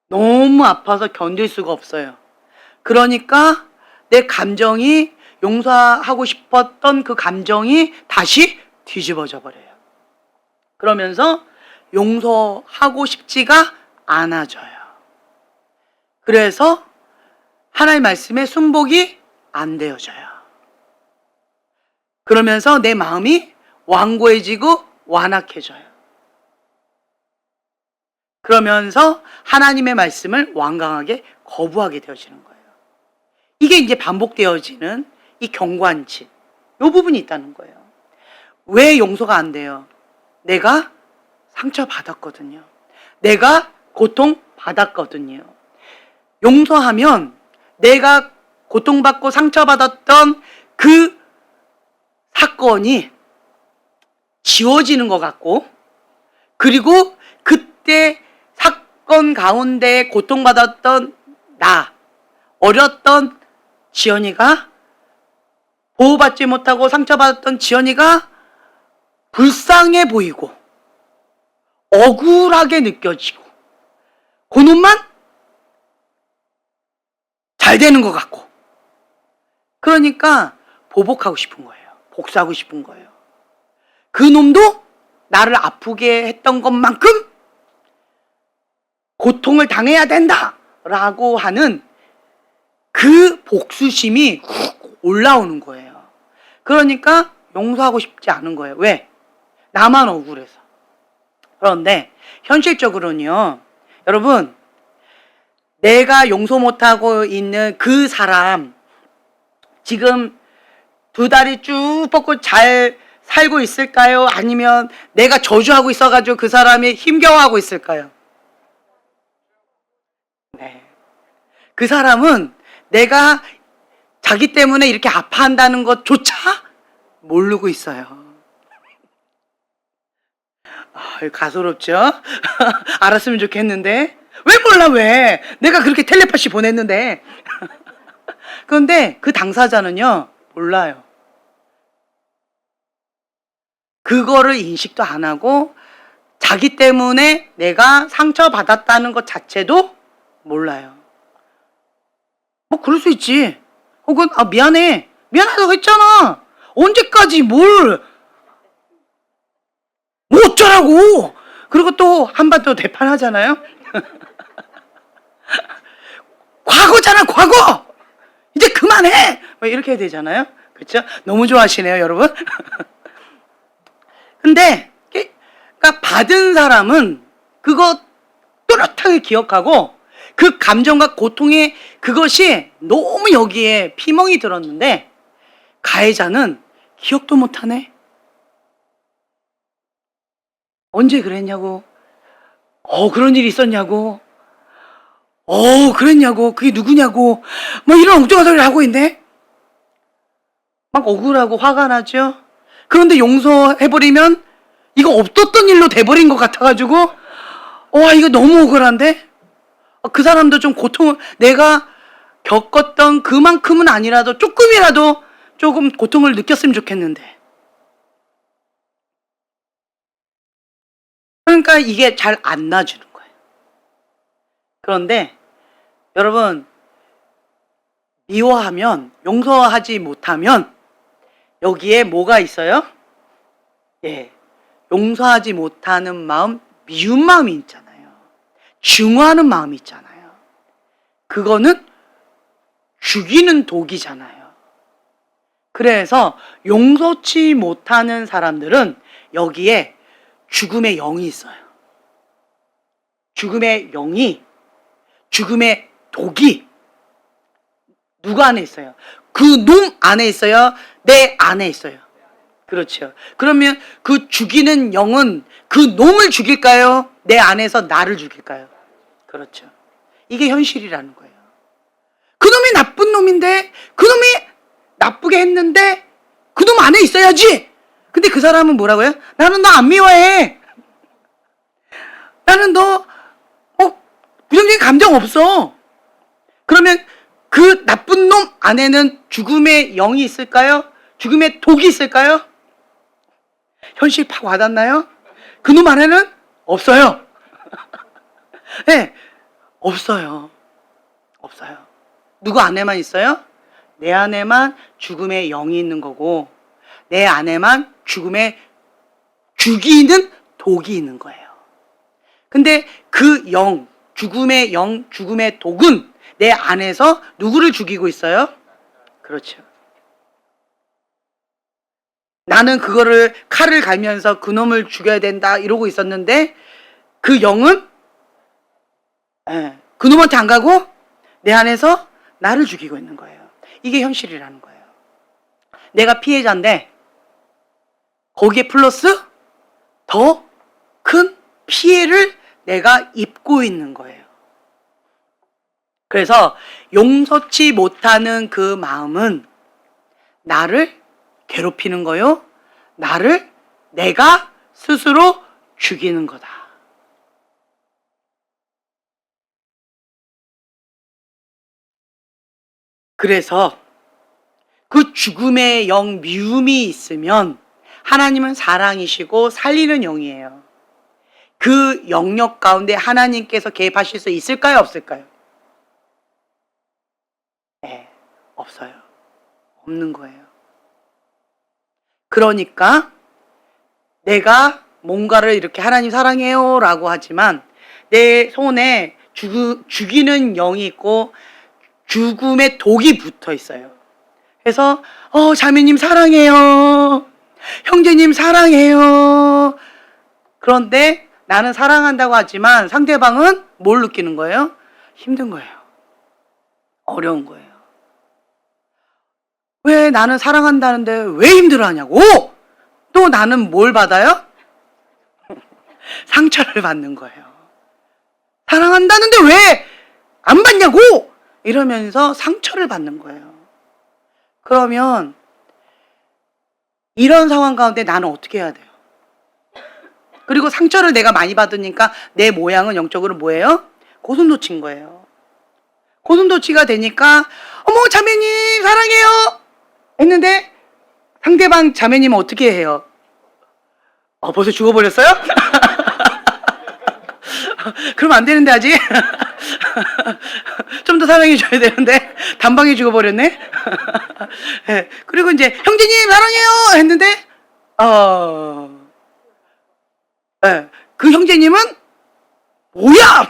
너무 아파서 견딜 수가 없어요. 그러니까 내 감정이 용서하고 싶었던 그 감정이 다시 뒤집어져 버려요. 그러면서 용서하고 싶지가 않아져요. 그래서 하나님의 말씀에 순복이 안 되어져요. 그러면서 내 마음이 완고해지고 완악해져요. 그러면서 하나님의 말씀을 완강하게 거부하게 되어지는 거예요. 이게 이제 반복되어지는 이 경관치, 이 부분이 있다는 거예요. 왜 용서가 안 돼요? 내가 상처받았거든요. 내가 고통받았거든요. 용서하면 내가 고통받고 상처받았던 그 사건이 지워지는 것 같고, 그리고 그때 사건 가운데 고통받았던 나, 어렸던 지연이가, 보호받지 못하고 상처받았던 지연이가 불쌍해 보이고 억울하게 느껴지고 그놈만 잘 되는 것 같고, 그러니까 보복하고 싶은 거예요. 복수하고 싶은 거예요. 그 놈도 나를 아프게 했던 것만큼 고통을 당해야 된다라고 하는 그 복수심이 훅 올라오는 거예요. 그러니까 용서하고 싶지 않은 거예요. 왜? 나만 억울해서. 그런데 현실적으로는요, 여러분, 내가 용서 못하고 있는 그 사람, 지금 두 다리 쭉 뻗고 잘 살고 있을까요? 아니면 내가 저주하고 있어가지고 그 사람이 힘겨워하고 있을까요? 네. 그 사람은 내가 자기 때문에 이렇게 아파한다는 것조차 모르고 있어요. 가소롭죠? 알았으면 좋겠는데. 왜 몰라, 왜? 내가 그렇게 텔레파시 보냈는데. 그런데 그 당사자는요, 몰라요. 그거를 인식도 안 하고 자기 때문에 내가 상처받았다는 것 자체도 몰라요. 뭐 그럴 수 있지. 혹은 미안해. 미안하다고 했잖아. 언제까지 뭘. 뭐 어쩌라고. 그리고 또 한번 또 대판하잖아요. 과거잖아, 과거. 이제 그만해. 뭐 이렇게 해야 되잖아요. 그렇죠? 너무 좋아하시네요, 여러분. 근데 그러니까 받은 사람은 그거 또렷하게 기억하고 그 감정과 고통의 그것이 너무 여기에 피멍이 들었는데, 가해자는 기억도 못하네. 언제 그랬냐고. 그런 일이 있었냐고. 그랬냐고. 그게 누구냐고. 뭐 이런 엉뚱한 소리를 하고 있네. 막 억울하고 화가 나죠. 그런데 용서해버리면 이거 없었던 일로 돼버린 것 같아가지고, 이거 너무 억울한데? 그 사람도 좀 고통을, 내가 겪었던 그만큼은 아니라도 조금이라도 조금 고통을 느꼈으면 좋겠는데. 그러니까 이게 잘 안 나아지는 거예요. 그런데 여러분, 미워하면, 용서하지 못하면 여기에 뭐가 있어요? 예, 용서하지 못하는 마음, 미운 마음이 있잖아요. 증오하는 마음이 있잖아요. 그거는 죽이는 독이잖아요. 그래서 용서치 못하는 사람들은 여기에 죽음의 영이 있어요. 죽음의 영이, 죽음의 독이 누구 안에 있어요? 그 놈 안에 있어요? 내 안에 있어요? 그렇죠. 그러면 그 죽이는 영은 그 놈을 죽일까요? 내 안에서 나를 죽일까요? 그렇죠. 이게 현실이라는 거예요. 그 놈이 나쁜 놈인데, 그 놈이 나쁘게 했는데 그 놈 안에 있어야지. 근데 그 사람은 뭐라고요? 나는 너 안 미워해. 나는 너 부정적인 감정 없어. 그러면 그 나쁜 놈 안에는 죽음의 영이 있을까요? 죽음의 독이 있을까요? 현실 팍 와닿나요? 그 놈 안에는 없어요. 네, 없어요. 없어요. 누구 안에만 있어요? 내 안에만 죽음의 영이 있는 거고 내 안에만 죽음의 죽이는 독이 있는 거예요. 근데 그 영, 죽음의 영, 죽음의 독은 내 안에서 누구를 죽이고 있어요? 그렇죠. 나는 그거를 칼을 갈면서 그놈을 죽여야 된다 이러고 있었는데 그 영은 그놈한테 안 가고 내 안에서 나를 죽이고 있는 거예요. 이게 현실이라는 거예요. 내가 피해자인데 거기에 플러스 더 큰 피해를 내가 입고 있는 거예요. 그래서 용서치 못하는 그 마음은 나를 괴롭히는 거요. 나를 내가 스스로 죽이는 거다. 그래서 그 죽음의 영, 미움이 있으면 하나님은 사랑이시고 살리는 영이에요. 그 영역 가운데 하나님께서 개입하실 수 있을까요? 없을까요? 네, 없어요. 없는 거예요. 그러니까 내가 뭔가를 이렇게 하나님 사랑해요 라고 하지만 내 손에 죽이는 영이 있고 죽음의 독이 붙어 있어요. 그래서 자매님 사랑해요. 형제님 사랑해요. 그런데 나는 사랑한다고 하지만 상대방은 뭘 느끼는 거예요? 힘든 거예요. 어려운 거예요. 왜 나는 사랑한다는데 왜 힘들어하냐고? 또 나는 뭘 받아요? 상처를 받는 거예요. 사랑한다는데 왜 안 받냐고? 이러면서 상처를 받는 거예요. 그러면 이런 상황 가운데 나는 어떻게 해야 돼요? 그리고 상처를 내가 많이 받으니까 내 모양은 영적으로 뭐예요? 고슴도치인 거예요. 고슴도치가 되니까 어머 자매님 사랑해요 했는데 상대방 자매님은 어떻게 해요? 벌써 죽어버렸어요? 그럼 안 되는데 아직 좀 더 사랑해 줘야 되는데 단방에 죽어버렸네. 네. 그리고 이제 형제님 사랑해요 했는데 네. 그 형제님은 뭐야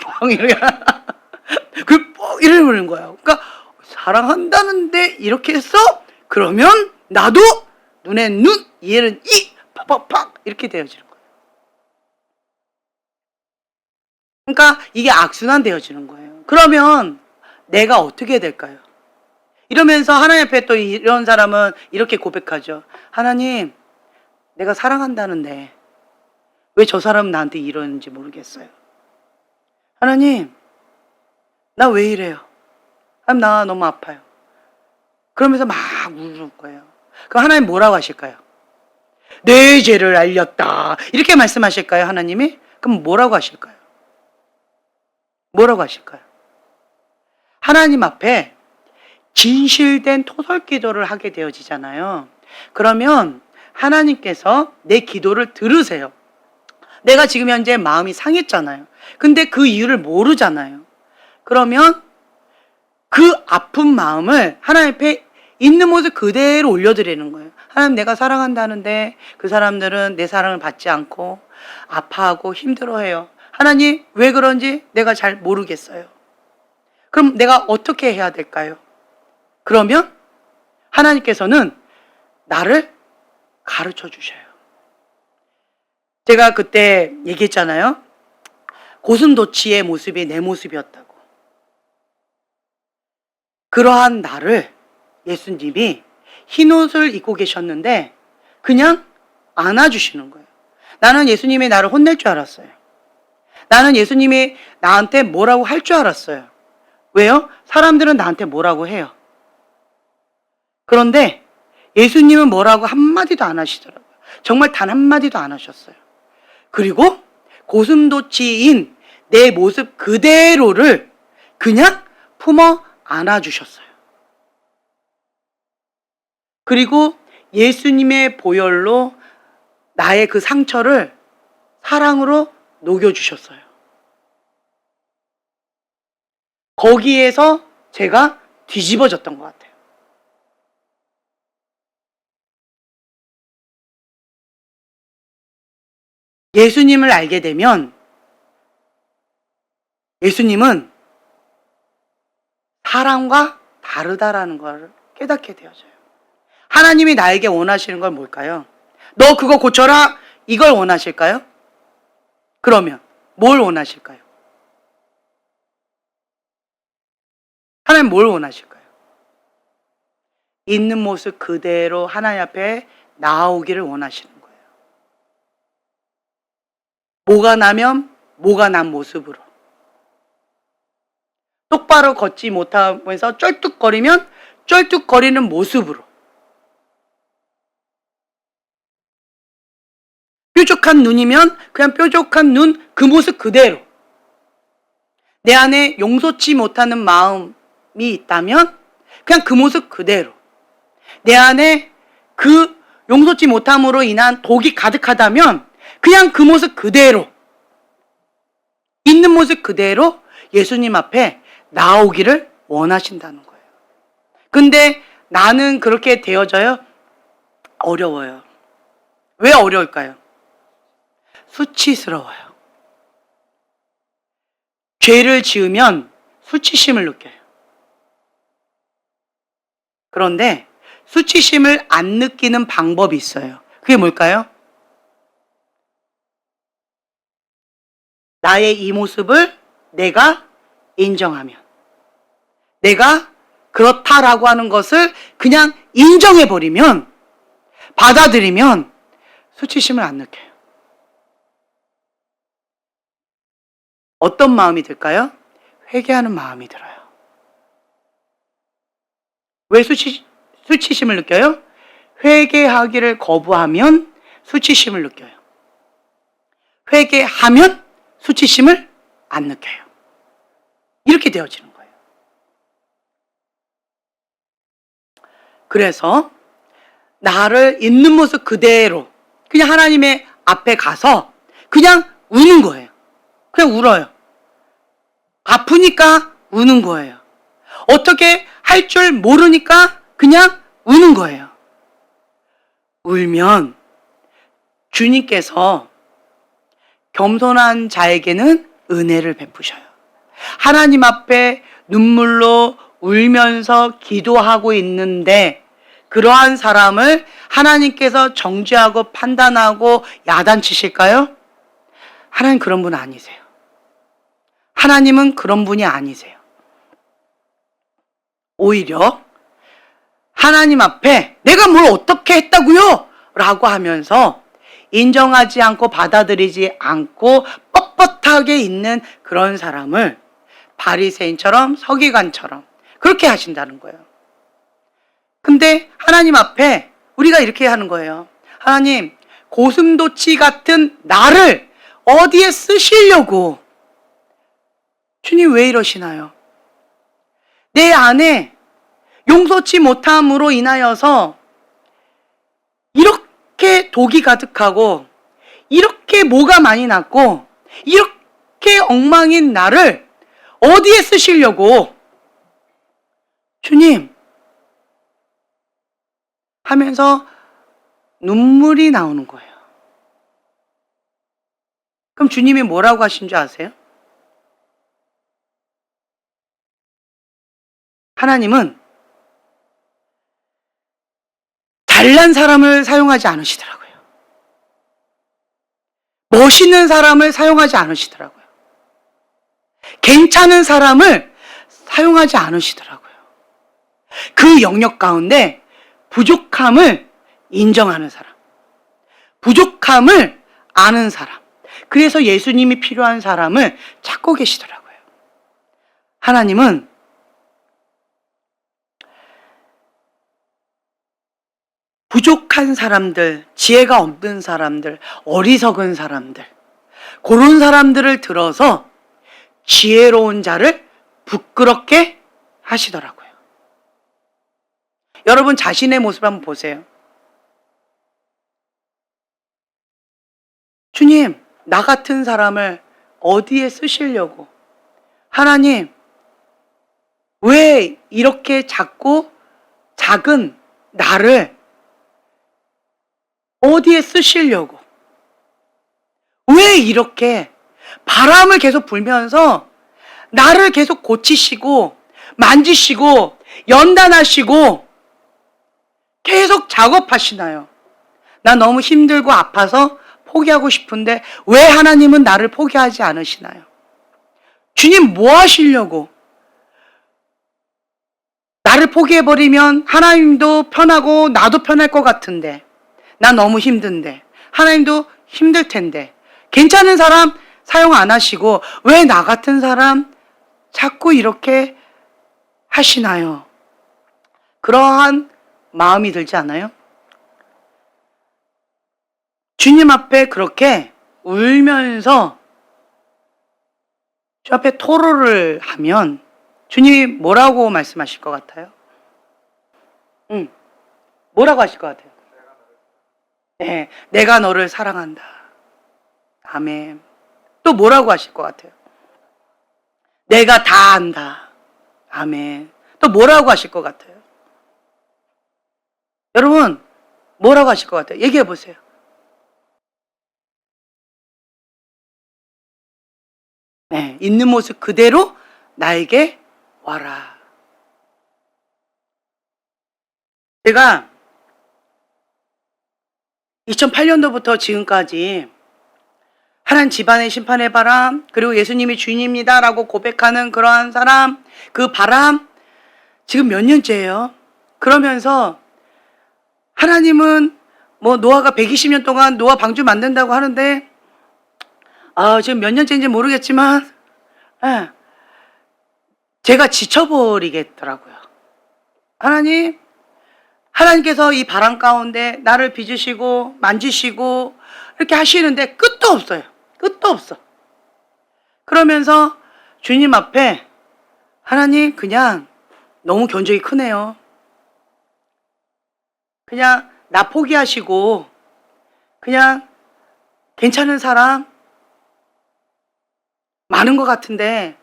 이러는 거예요. 그러니까 사랑한다는데 이렇게 했어? 그러면 나도 눈에 눈, 이에는 이, 팍팍팍 이렇게 되어지는 거예요. 그러니까 이게 악순환 되어지는 거예요. 그러면 내가 어떻게 해야 될까요? 이러면서 하나님 앞에 또 이런 사람은 이렇게 고백하죠. 하나님, 내가 사랑한다는데 왜 저 사람은 나한테 이러는지 모르겠어요. 하나님, 나 왜 이래요? 하나님, 나 너무 아파요. 그러면서 막 울을 거예요. 그럼 하나님 뭐라고 하실까요? 내 죄를 알렸다. 이렇게 말씀하실까요, 하나님이? 그럼 뭐라고 하실까요? 뭐라고 하실까요? 하나님 앞에 진실된 토설 기도를 하게 되어지잖아요. 그러면 하나님께서 내 기도를 들으세요. 내가 지금 현재 마음이 상했잖아요. 근데 그 이유를 모르잖아요. 그러면 그 아픈 마음을 하나님 앞에 있는 모습 그대로 올려드리는 거예요. 하나님, 내가 사랑한다는데 그 사람들은 내 사랑을 받지 않고 아파하고 힘들어해요. 하나님, 왜 그런지 내가 잘 모르겠어요. 그럼 내가 어떻게 해야 될까요? 그러면 하나님께서는 나를 가르쳐 주셔요. 제가 그때 얘기했잖아요. 고슴도치의 모습이 내 모습이었다고. 그러한 나를 예수님이 흰옷을 입고 계셨는데 그냥 안아주시는 거예요. 나는 예수님이 나를 혼낼 줄 알았어요. 나는 예수님이 나한테 뭐라고 할 줄 알았어요. 왜요? 사람들은 나한테 뭐라고 해요. 그런데 예수님은 뭐라고 한마디도 안 하시더라고요. 정말 단 한마디도 안 하셨어요. 그리고 고슴도치인 내 모습 그대로를 그냥 품어 안아주셨어요. 그리고 예수님의 보혈로 나의 그 상처를 사랑으로 녹여주셨어요. 거기에서 제가 뒤집어졌던 것 같아요. 예수님을 알게 되면 예수님은 사람과 다르다라는 걸 깨닫게 되어져요. 하나님이 나에게 원하시는 건 뭘까요? 너 그거 고쳐라, 이걸 원하실까요? 그러면 뭘 원하실까요? 하나님 뭘 원하실까요? 있는 모습 그대로 하나님 앞에 나오기를 원하시는 거예요. 뭐가 나면 뭐가 난 모습으로. 똑바로 걷지 못하면서 쩔뚝거리면 쩔뚝거리는 모습으로. 뾰족한 눈이면 그냥 뾰족한 눈 그 모습 그대로. 내 안에 용서치 못하는 마음이 있다면 그냥 그 모습 그대로. 내 안에 그 용서치 못함으로 인한 독이 가득하다면 그냥 그 모습 그대로. 있는 모습 그대로 예수님 앞에 나오기를 원하신다는 거예요. 근데 나는 그렇게 되어져요? 어려워요. 왜 어려울까요? 수치스러워요. 죄를 지으면 수치심을 느껴요. 그런데 수치심을 안 느끼는 방법이 있어요. 그게 뭘까요? 나의 이 모습을 내가 인정하면, 내가 그렇다라고 하는 것을 그냥 인정해버리면, 받아들이면 수치심을 안 느껴요. 어떤 마음이 들까요? 회개하는 마음이 들어요. 왜 수치심을 느껴요? 회개하기를 거부하면 수치심을 느껴요. 회개하면 수치심을 안 느껴요. 이렇게 되어지는 거예요. 그래서 나를 있는 모습 그대로 그냥 하나님의 앞에 가서 그냥 우는 거예요. 그냥 울어요. 아프니까 우는 거예요. 어떻게 할 줄 모르니까 그냥 우는 거예요. 울면 주님께서 겸손한 자에게는 은혜를 베푸셔요. 하나님 앞에 눈물로 울면서 기도하고 있는데 그러한 사람을 하나님께서 정죄하고 판단하고 야단치실까요? 하나님 그런 분 아니세요. 하나님은 그런 분이 아니세요. 오히려 하나님 앞에 내가 뭘 어떻게 했다고요? 라고 하면서 인정하지 않고 받아들이지 않고 뻣뻣하게 있는 그런 사람을 바리새인처럼 서기관처럼 그렇게 하신다는 거예요. 근데 하나님 앞에 우리가 이렇게 하는 거예요. 하나님, 고슴도치 같은 나를 어디에 쓰시려고? 주님 왜 이러시나요? 내 안에 용서치 못함으로 인하여서 이렇게 독이 가득하고 이렇게 모가 많이 났고 이렇게 엉망인 나를 어디에 쓰시려고? 주님 하면서 눈물이 나오는 거예요. 그럼 주님이 뭐라고 하신 줄 아세요? 하나님은 잘난 사람을 사용하지 않으시더라고요. 멋있는 사람을 사용하지 않으시더라고요. 괜찮은 사람을 사용하지 않으시더라고요. 그 영역 가운데 부족함을 인정하는 사람, 부족함을 아는 사람, 그래서 예수님이 필요한 사람을 찾고 계시더라고요. 하나님은 부족한 사람들, 지혜가 없는 사람들, 어리석은 사람들, 그런 사람들을 들어서 지혜로운 자를 부끄럽게 하시더라고요. 여러분 자신의 모습 한번 보세요. 주님, 나 같은 사람을 어디에 쓰시려고? 하나님, 왜 이렇게 작고 작은 나를 어디에 쓰시려고? 왜 이렇게 바람을 계속 불면서 나를 계속 고치시고 만지시고 연단하시고 계속 작업하시나요? 나 너무 힘들고 아파서 포기하고 싶은데 왜 하나님은 나를 포기하지 않으시나요? 주님 뭐 하시려고? 나를 포기해버리면 하나님도 편하고 나도 편할 것 같은데, 나 너무 힘든데, 하나님도 힘들 텐데, 괜찮은 사람 사용 안 하시고 왜 나 같은 사람 자꾸 이렇게 하시나요? 그러한 마음이 들지 않아요? 주님 앞에 그렇게 울면서 주 앞에 토로를 하면 주님이 뭐라고 말씀하실 것 같아요? 뭐라고 하실 것 같아요? 네, 내가 너를 사랑한다. 아멘. 또 뭐라고 하실 것 같아요? 내가 다 안다. 아멘. 또 뭐라고 하실 것 같아요? 여러분, 뭐라고 하실 것 같아요? 얘기해 보세요. 네, 있는 모습 그대로 나에게 와라. 제가 2008년도부터 지금까지 하나님 집안의 심판의 바람, 그리고 예수님이 주인입니다라고 고백하는 그러한 사람, 그 바람, 지금 몇 년째예요. 그러면서 하나님은 뭐 노아가 120년 동안 노아 방주 만든다고 하는데, 지금 몇 년째인지 모르겠지만, 제가 지쳐버리겠더라고요. 하나님께서 이 바람 가운데 나를 빚으시고 만지시고 이렇게 하시는데 끝도 없어요. 끝도 없어. 그러면서 주님 앞에 하나님 그냥 너무 견적이 크네요. 그냥 나 포기하시고 그냥 괜찮은 사람 많은 것 같은데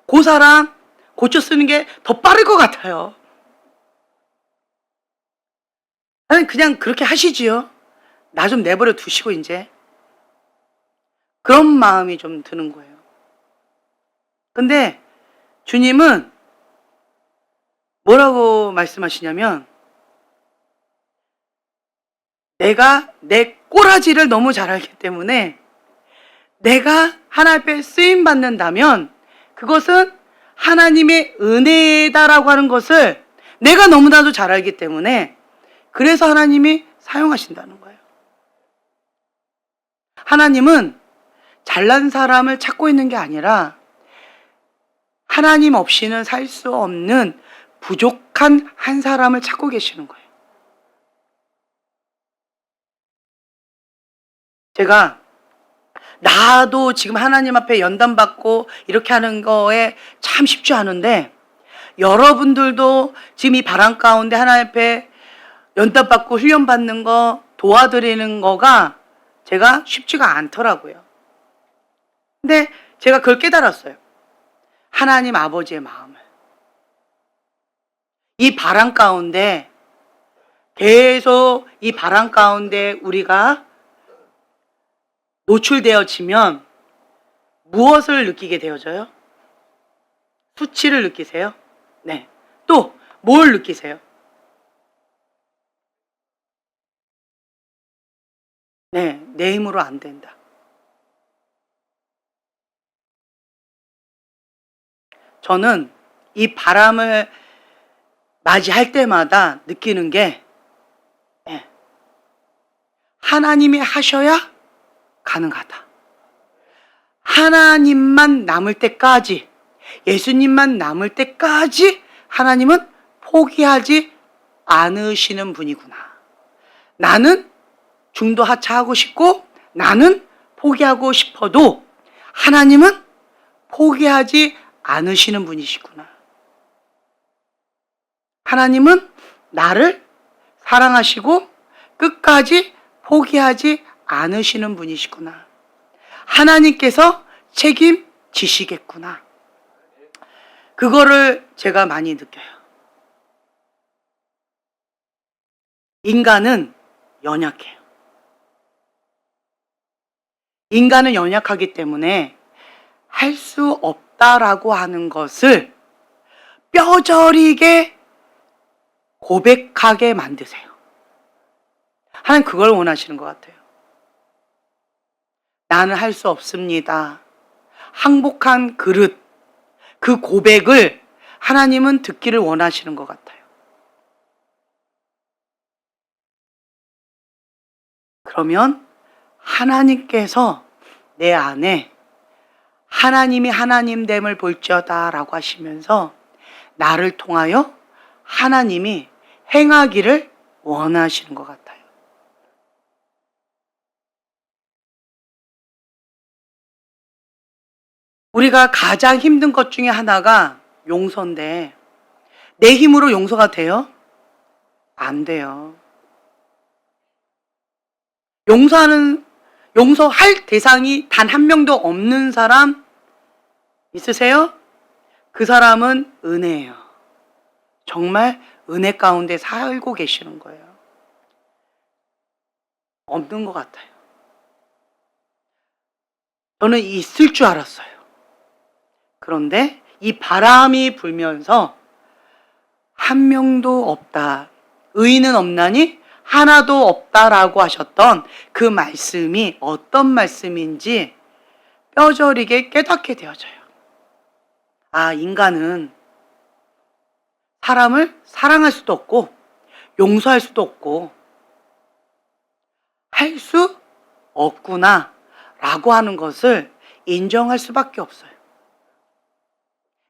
그 사람 고쳐 쓰는 게 더 빠를 것 같아요. 하나님 그냥 그렇게 하시지요. 나 좀 내버려 두시고 이제. 그런 마음이 좀 드는 거예요. 근데 주님은 뭐라고 말씀하시냐면 내가 내 꼬라지를 너무 잘 알기 때문에 내가 하나님 앞에 쓰임 받는다면 그것은 하나님의 은혜다라고 하는 것을 내가 너무나도 잘 알기 때문에 그래서 하나님이 사용하신다는 거예요. 하나님은 잘난 사람을 찾고 있는 게 아니라 하나님 없이는 살 수 없는 부족한 한 사람을 찾고 계시는 거예요. 제가 나도 지금 하나님 앞에 연단받고 이렇게 하는 거에 참 쉽지 않은데 여러분들도 지금 이 바람 가운데 하나님 앞에 연단받고 훈련받는 거 도와드리는 거가 제가 쉽지가 않더라고요. 근데 제가 그걸 깨달았어요. 하나님 아버지의 마음을. 이 바람 가운데 계속 이 바람 가운데 우리가 노출되어지면 무엇을 느끼게 되어져요? 수치를 느끼세요? 네. 또 뭘 느끼세요? 네, 내 힘으로 안 된다. 저는 이 바람을 맞이할 때마다 느끼는 게 하나님이 하셔야 가능하다. 하나님만 남을 때까지, 예수님만 남을 때까지 하나님은 포기하지 않으시는 분이구나. 나는 중도 하차하고 싶고 나는 포기하고 싶어도 하나님은 포기하지 않으시는 분이시구나. 하나님은 나를 사랑하시고 끝까지 포기하지 않으시는 분이시구나. 하나님께서 책임지시겠구나. 그거를 제가 많이 느껴요. 인간은 연약해요. 인간은 연약하기 때문에 할 수 없다라고 하는 것을 뼈저리게 고백하게 만드세요. 하나님 그걸 원하시는 것 같아요. 나는 할 수 없습니다. 항복한 그릇, 그 고백을 하나님은 듣기를 원하시는 것 같아요. 그러면 하나님께서 내 안에 하나님이 하나님됨을 볼지어다 라고 하시면서 나를 통하여 하나님이 행하기를 원하시는 것 같아요. 우리가 가장 힘든 것 중에 하나가 용서인데 내 힘으로 용서가 돼요? 안 돼요. 용서할 대상이 단 한 명도 없는 사람 있으세요? 그 사람은 은혜예요. 정말 은혜 가운데 살고 계시는 거예요. 없는 것 같아요. 저는 있을 줄 알았어요. 그런데 이 바람이 불면서 한 명도 없다. 의인은 없나니 하나도 없다라고 하셨던 그 말씀이 어떤 말씀인지 뼈저리게 깨닫게 되어져요. 아, 인간은 사람을 사랑할 수도 없고 용서할 수도 없고 할 수 없구나 라고 하는 것을 인정할 수밖에 없어요.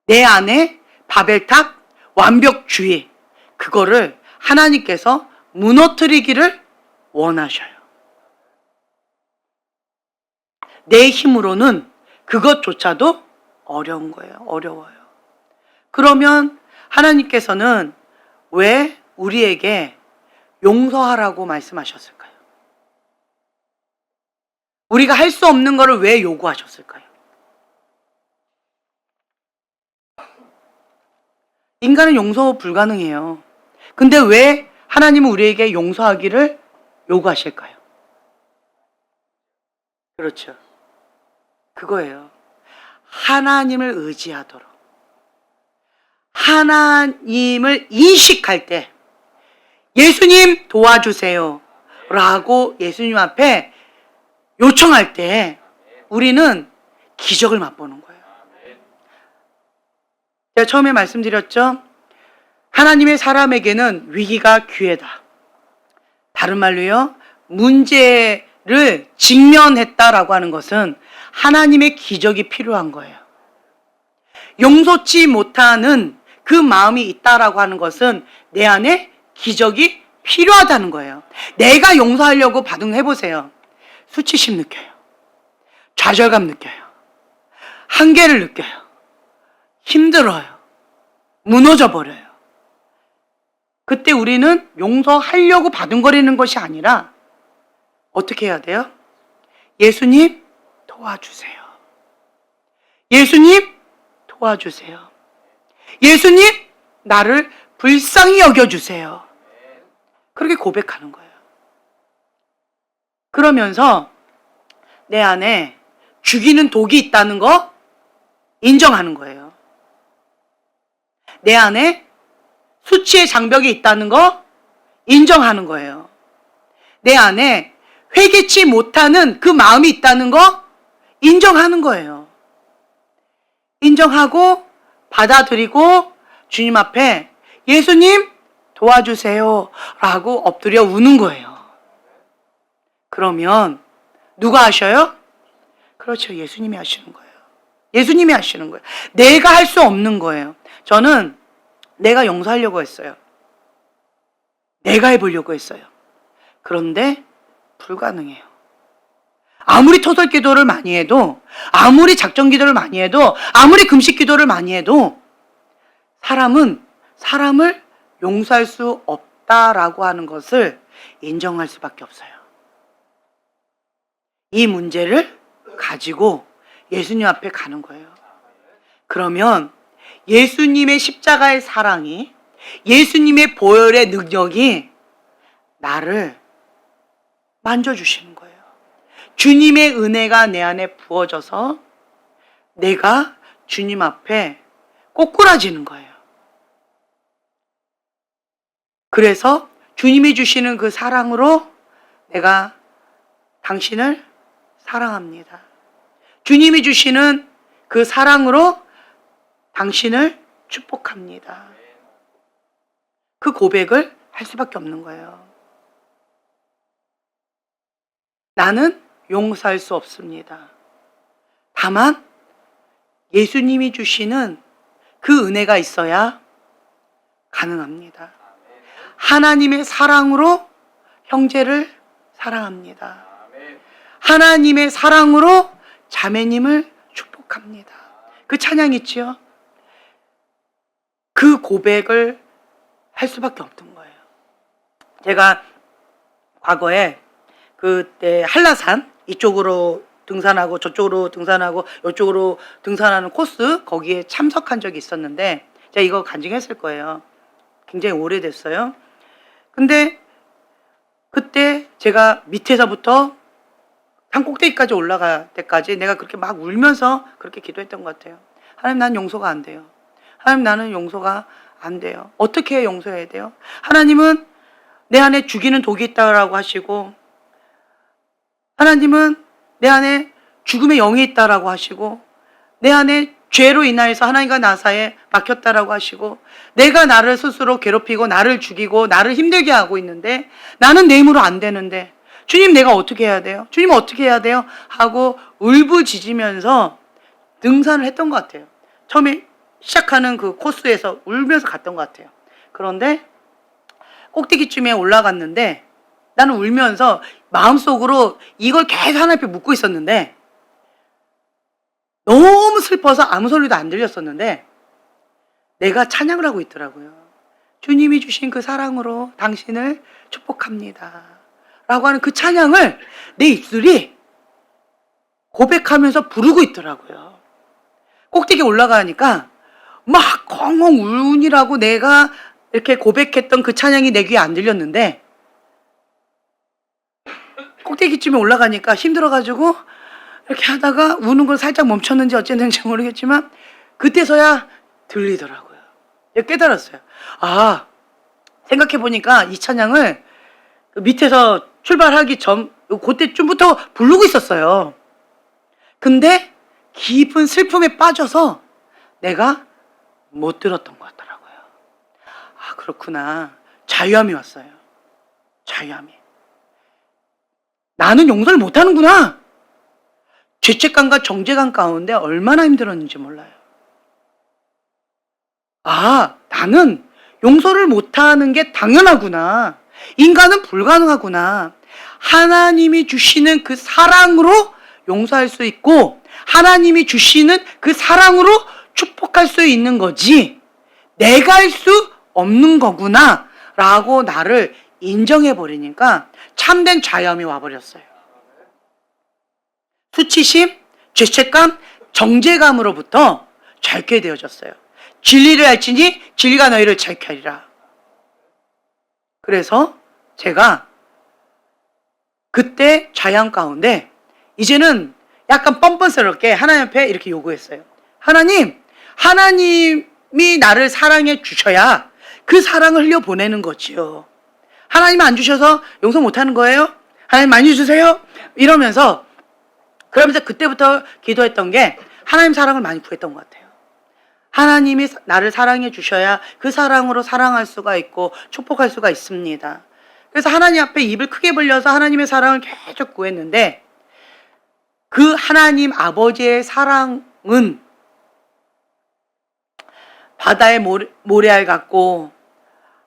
내 안에 바벨탑 완벽주의, 그거를 하나님께서 무너뜨리기를 원하셔요. 내 힘으로는 그것조차도 어려운 거예요. 어려워요. 그러면 하나님께서는 왜 우리에게 용서하라고 말씀하셨을까요? 우리가 할 수 없는 것을 왜 요구하셨을까요? 인간은 용서 불가능해요. 근데 왜 하나님은 우리에게 용서하기를 요구하실까요? 그렇죠. 그거예요. 하나님을 의지하도록. 하나님을 인식할 때 예수님 도와주세요 라고 예수님 앞에 요청할 때 우리는 기적을 맛보는 거예요. 제가 처음에 말씀드렸죠. 하나님의 사람에게는 위기가 기회다. 다른 말로요, 문제를 직면했다라고 하는 것은 하나님의 기적이 필요한 거예요. 용서치 못하는 그 마음이 있다라고 하는 것은 내 안에 기적이 필요하다는 거예요. 내가 용서하려고 반응해보세요. 수치심 느껴요. 좌절감 느껴요. 한계를 느껴요. 힘들어요. 무너져 버려요. 그때 우리는 용서하려고 바둥거리는 것이 아니라 어떻게 해야 돼요? 예수님 도와주세요. 예수님 도와주세요. 예수님 나를 불쌍히 여겨주세요. 그렇게 고백하는 거예요. 그러면서 내 안에 죽이는 독이 있다는 거 인정하는 거예요. 내 안에 수치의 장벽이 있다는 거 인정하는 거예요. 내 안에 회개치 못하는 그 마음이 있다는 거 인정하는 거예요. 인정하고 받아들이고 주님 앞에 예수님 도와주세요 라고 엎드려 우는 거예요. 그러면 누가 하셔요? 그렇죠. 예수님이 하시는 거예요. 예수님이 하시는 거예요. 내가 할 수 없는 거예요. 저는 내가 용서하려고 했어요. 내가 해보려고 했어요. 그런데 불가능해요. 아무리 토설 기도를 많이 해도, 아무리 작정 기도를 많이 해도, 아무리 금식 기도를 많이 해도 사람은 사람을 용서할 수 없다라고 하는 것을 인정할 수밖에 없어요. 이 문제를 가지고 예수님 앞에 가는 거예요. 그러면 예수님의 십자가의 사랑이, 예수님의 보혈의 능력이 나를 만져주시는 거예요. 주님의 은혜가 내 안에 부어져서 내가 주님 앞에 꼬꾸라지는 거예요. 그래서 주님이 주시는 그 사랑으로 내가 당신을 사랑합니다. 주님이 주시는 그 사랑으로 당신을 축복합니다. 그 고백을 할 수밖에 없는 거예요. 나는 용서할 수 없습니다. 다만 예수님이 주시는 그 은혜가 있어야 가능합니다. 하나님의 사랑으로 형제를 사랑합니다. 하나님의 사랑으로 자매님을 축복합니다. 그 찬양 있지요? 그 고백을 할 수밖에 없던 거예요. 제가 과거에 그때 한라산 이쪽으로 등산하고 저쪽으로 등산하고 이쪽으로 등산하는 코스 거기에 참석한 적이 있었는데 제가 이거 간증했을 거예요. 굉장히 오래됐어요. 근데 그때 제가 밑에서부터 산 꼭대기까지 올라갈 때까지 내가 그렇게 막 울면서 그렇게 기도했던 것 같아요. 하나님, 난 용서가 안 돼요. 하나님, 나는 용서가 안 돼요. 어떻게 용서해야 돼요? 하나님은 내 안에 죽이는 독이 있다라고 하시고, 하나님은 내 안에 죽음의 영이 있다라고 하시고, 내 안에 죄로 인하여서 하나님과 나 사이에 막혔다라고 하시고, 내가 나를 스스로 괴롭히고 나를 죽이고 나를 힘들게 하고 있는데 나는 내 힘으로 안 되는데 주님, 내가 어떻게 해야 돼요? 주님, 어떻게 해야 돼요? 하고 울부짖으면서 등산을 했던 것 같아요. 처음에 시작하는 그 코스에서 울면서 갔던 것 같아요. 그런데 꼭대기쯤에 올라갔는데 나는 울면서 마음속으로 이걸 계속 하나님 앞에 묻고 있었는데 너무 슬퍼서 아무 소리도 안 들렸었는데 내가 찬양을 하고 있더라고요. 주님이 주신 그 사랑으로 당신을 축복합니다 라고 하는 그 찬양을 내 입술이 고백하면서 부르고 있더라고요. 꼭대기 올라가니까 막 엉엉 울으라고 내가 이렇게 고백했던 그 찬양이 내 귀에 안 들렸는데 꼭대기쯤에 올라가니까 힘들어가지고 이렇게 하다가 우는 걸 살짝 멈췄는지 어쨌는지 모르겠지만 그때서야 들리더라고요. 깨달았어요. 아, 생각해보니까 이 찬양을 밑에서 출발하기 전 그때쯤부터 부르고 있었어요. 근데 깊은 슬픔에 빠져서 내가 못 들었던 것 같더라고요. 아, 그렇구나. 자유함이 왔어요. 자유함이. 나는 용서를 못하는구나. 죄책감과 정죄감 가운데 얼마나 힘들었는지 몰라요. 아, 나는 용서를 못하는 게 당연하구나. 인간은 불가능하구나. 하나님이 주시는 그 사랑으로 용서할 수 있고 하나님이 주시는 그 사랑으로 축복할 수 있는 거지 내가 할 수 없는 거구나 라고 나를 인정해 버리니까 참된 자유함이 와버렸어요. 수치심, 죄책감, 정죄감으로부터 자유케 되어졌어요. 진리를 알지니 진리가 너희를 자유케 하리라. 그래서 제가 그때 자유함 가운데 이제는 약간 뻔뻔스럽게 하나님 앞에 이렇게 요구했어요. 하나님이 나를 사랑해 주셔야 그 사랑을 흘려보내는 거지요. 하나님 안 주셔서 용서 못하는 거예요? 하나님 많이 주세요? 이러면서 그러면서 그때부터 기도했던 게 하나님 사랑을 많이 구했던 것 같아요. 하나님이 나를 사랑해 주셔야 그 사랑으로 사랑할 수가 있고 축복할 수가 있습니다. 그래서 하나님 앞에 입을 크게 벌려서 하나님의 사랑을 계속 구했는데 그 하나님 아버지의 사랑은 바다의 모래알 같고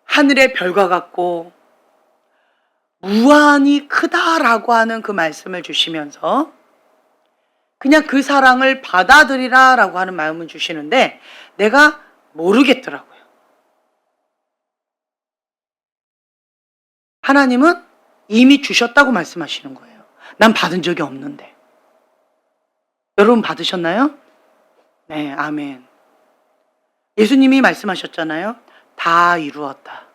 하늘의 별과 같고 무한히 크다라고 하는 그 말씀을 주시면서 그냥 그 사랑을 받아들이라라고 하는 마음을 주시는데 내가 모르겠더라고요. 하나님은 이미 주셨다고 말씀하시는 거예요. 난 받은 적이 없는데. 여러분 받으셨나요? 네, 아멘. 예수님이 말씀하셨잖아요. 다 이루었다.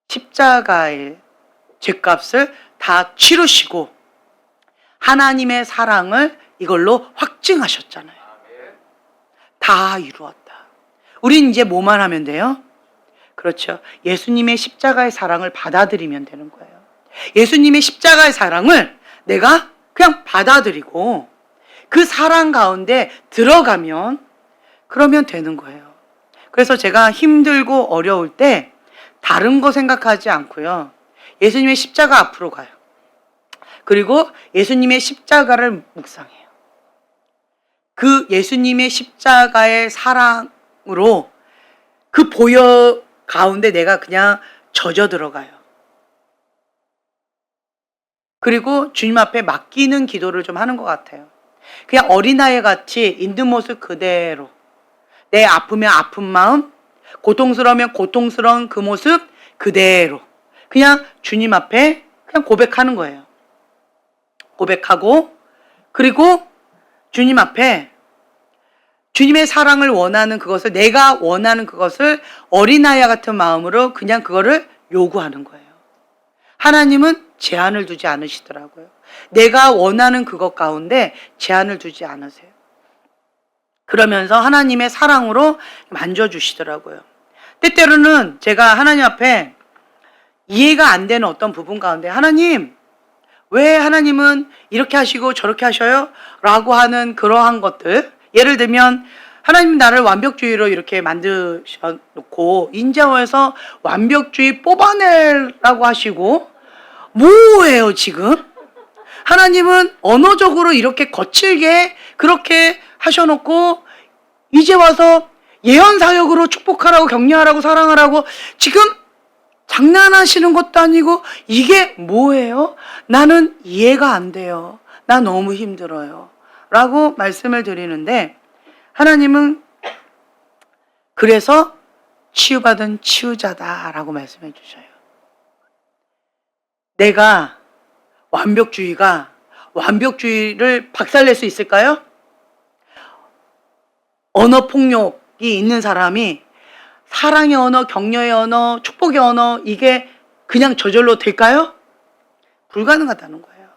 십자가의 죄값을 다 치르시고 하나님의 사랑을 이걸로 확증하셨잖아요. 다 이루었다. 우린 이제 뭐만 하면 돼요? 그렇죠. 예수님의 십자가의 사랑을 받아들이면 되는 거예요. 예수님의 십자가의 사랑을 내가 그냥 받아들이고 그 사랑 가운데 들어가면 그러면 되는 거예요. 그래서 제가 힘들고 어려울 때 다른 거 생각하지 않고요. 예수님의 십자가 앞으로 가요. 그리고 예수님의 십자가를 묵상해요. 그 예수님의 십자가의 사랑으로 그 보혈 가운데 내가 그냥 젖어 들어가요. 그리고 주님 앞에 맡기는 기도를 좀 하는 것 같아요. 그냥 어린아이 같이 있는 모습 그대로, 내 아프면 아픈 마음, 고통스러우면 고통스러운 그 모습 그대로 그냥 주님 앞에 그냥 고백하는 거예요. 고백하고, 그리고 주님 앞에 주님의 사랑을 원하는 그것을, 내가 원하는 그것을 어린아이 같은 마음으로 그냥 그거를 요구하는 거예요. 하나님은 제한을 두지 않으시더라고요. 내가 원하는 그것 가운데 제한을 두지 않으세요. 그러면서 하나님의 사랑으로 만져주시더라고요. 때때로는 제가 하나님 앞에 이해가 안 되는 어떤 부분 가운데 하나님, 왜 하나님은 이렇게 하시고 저렇게 하셔요? 라고 하는 그러한 것들, 예를 들면 하나님 나를 완벽주의로 이렇게 만드셔놓고 인자원에서 완벽주의 뽑아내라고 하시고 뭐예요 지금? 하나님은 언어적으로 이렇게 거칠게 그렇게 하셔놓고 이제 와서 예언사역으로 축복하라고 격려하라고 사랑하라고 지금 장난하시는 것도 아니고 이게 뭐예요? 나는 이해가 안 돼요. 나 너무 힘들어요. 라고 말씀을 드리는데 하나님은 그래서 치유받은 치유자다라고 말씀해 주셔요. 내가 완벽주의를 박살낼 수 있을까요? 언어 폭력이 있는 사람이 사랑의 언어, 격려의 언어, 축복의 언어 이게 그냥 저절로 될까요? 불가능하다는 거예요.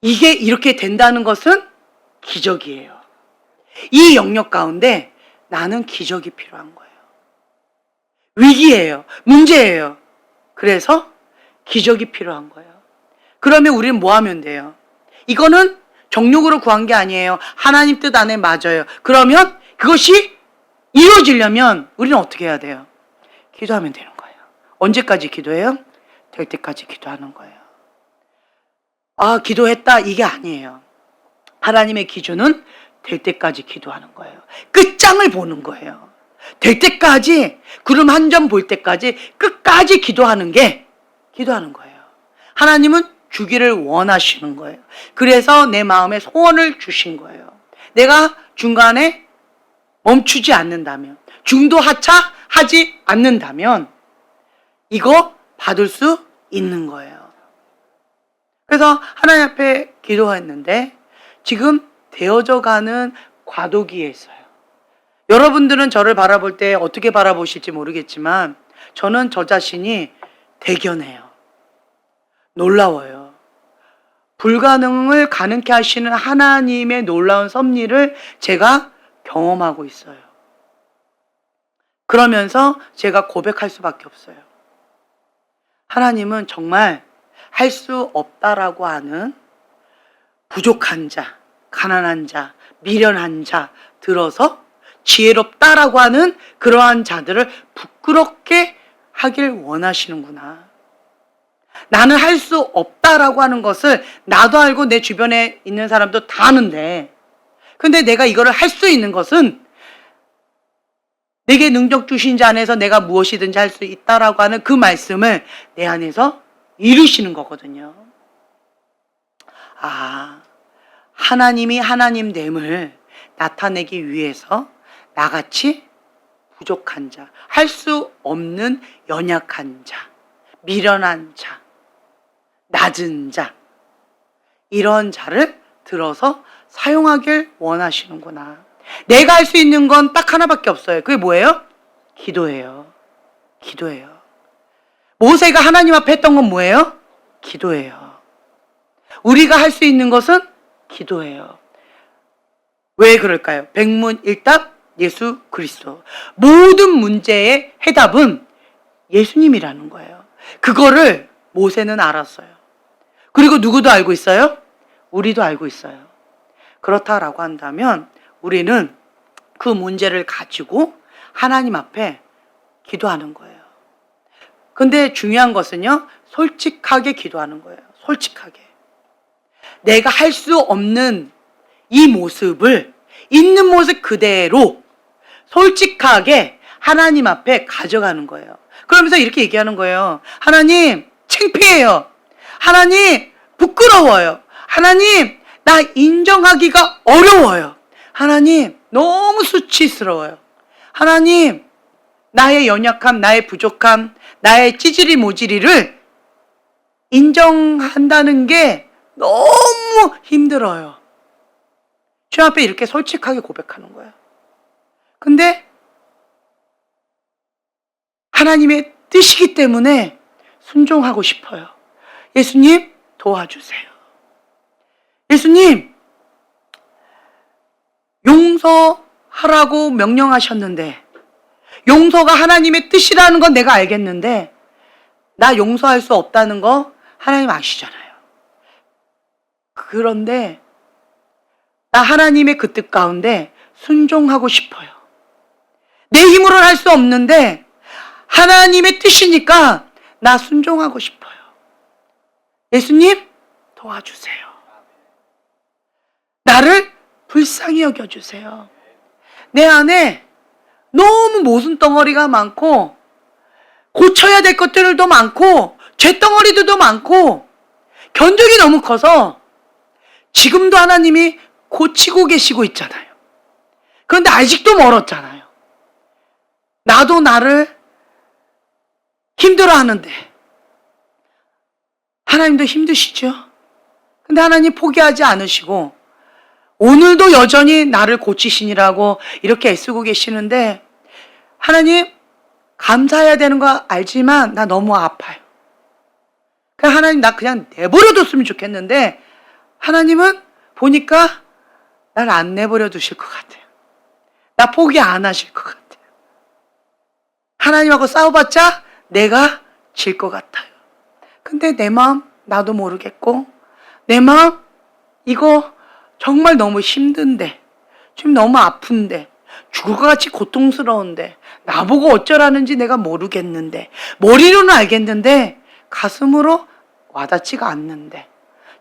이게 이렇게 된다는 것은 기적이에요. 이 영역 가운데 나는 기적이 필요한 거예요. 위기예요. 문제예요. 그래서 기적이 필요한 거예요. 그러면 우리는 뭐 하면 돼요? 이거는 정욕으로 구한 게 아니에요. 하나님 뜻 안에 맞아요. 그러면 그것이 이루어지려면 우리는 어떻게 해야 돼요? 기도하면 되는 거예요. 언제까지 기도해요? 될 때까지 기도하는 거예요. 아, 기도했다 이게 아니에요. 하나님의 기준은 될 때까지 기도하는 거예요. 끝장을 보는 거예요. 될 때까지, 구름 한 점 볼 때까지 끝까지 기도하는 게 기도하는 거예요. 하나님은 주기를 원하시는 거예요. 그래서 내 마음에 소원을 주신 거예요. 내가 중간에 멈추지 않는다면, 중도 하차하지 않는다면 이거 받을 수 있는 거예요. 그래서 하나님 앞에 기도했는데 지금 되어져 가는 과도기에 있어요. 여러분들은 저를 바라볼 때 어떻게 바라보실지 모르겠지만 저는 저 자신이 대견해요. 놀라워요. 불가능을 가능케 하시는 하나님의 놀라운 섭리를 제가 경험하고 있어요. 그러면서 제가 고백할 수밖에 없어요. 하나님은 정말 할 수 없다라고 하는 부족한 자, 가난한 자, 미련한 자 들어서 지혜롭다라고 하는 그러한 자들을 부끄럽게 하길 원하시는구나. 나는 할 수 없다라고 하는 것을 나도 알고 내 주변에 있는 사람도 다 아는데, 근데 내가 이거를 할 수 있는 것은 내게 능력 주신 자 안에서 내가 무엇이든지 할 수 있다라고 하는 그 말씀을 내 안에서 이루시는 거거든요. 아, 하나님이 하나님됨을 나타내기 위해서 나같이 부족한 자, 할 수 없는 연약한 자, 미련한 자, 낮은 자, 이런 자를 들어서 사용하길 원하시는구나. 내가 할 수 있는 건 딱 하나밖에 없어요. 그게 뭐예요? 기도예요. 기도예요. 모세가 하나님 앞에 했던 건 뭐예요? 기도예요. 우리가 할 수 있는 것은 기도예요. 왜 그럴까요? 백문일답 예수 그리스도. 모든 문제의 해답은 예수님이라는 거예요. 그거를 모세는 알았어요. 그리고 누구도 알고 있어요? 우리도 알고 있어요. 그렇다라고 한다면 우리는 그 문제를 가지고 하나님 앞에 기도하는 거예요. 근데 중요한 것은요, 솔직하게 기도하는 거예요. 솔직하게. 내가 할 수 없는 이 모습을 있는 모습 그대로 솔직하게 하나님 앞에 가져가는 거예요. 그러면서 이렇게 얘기하는 거예요. 하나님, 창피해요. 하나님, 부끄러워요. 하나님, 나 인정하기가 어려워요. 하나님, 너무 수치스러워요. 하나님, 나의 연약함, 나의 부족함, 나의 찌질이 모질이를 인정한다는 게 너무 힘들어요. 주님 앞에 이렇게 솔직하게 고백하는 거예요. 근데 하나님의 뜻이기 때문에 순종하고 싶어요. 예수님, 도와주세요. 예수님, 용서하라고 명령하셨는데, 용서가 하나님의 뜻이라는 건 내가 알겠는데, 나 용서할 수 없다는 거 하나님 아시잖아요. 그런데 나 하나님의 그 뜻 가운데 순종하고 싶어요. 내 힘으로는 할 수 없는데 하나님의 뜻이니까 나 순종하고 싶어요. 예수님, 도와주세요. 나를 불쌍히 여겨주세요. 내 안에 너무 모순덩어리가 많고 고쳐야 될 것들도 많고 죄덩어리들도 많고 견적이 너무 커서 지금도 하나님이 고치고 계시고 있잖아요. 그런데 아직도 멀었잖아요. 나도 나를 힘들어하는데 하나님도 힘드시죠? 근데 하나님 포기하지 않으시고 오늘도 여전히 나를 고치시니라고 이렇게 애쓰고 계시는데, 하나님 감사해야 되는 거 알지만 나 너무 아파요. 그냥 하나님 나 그냥 내버려뒀으면 좋겠는데 하나님은 보니까 날 안 내버려 두실 것 같아요. 나 포기 안 하실 것 같아요. 하나님하고 싸워봤자 내가 질 것 같아요. 근데 내 마음 나도 모르겠고, 내 마음 이거 정말 너무 힘든데, 지금 너무 아픈데, 죽을 것 같이 고통스러운데, 나보고 어쩌라는지 내가 모르겠는데, 머리로는 알겠는데 가슴으로 와닿지가 않는데,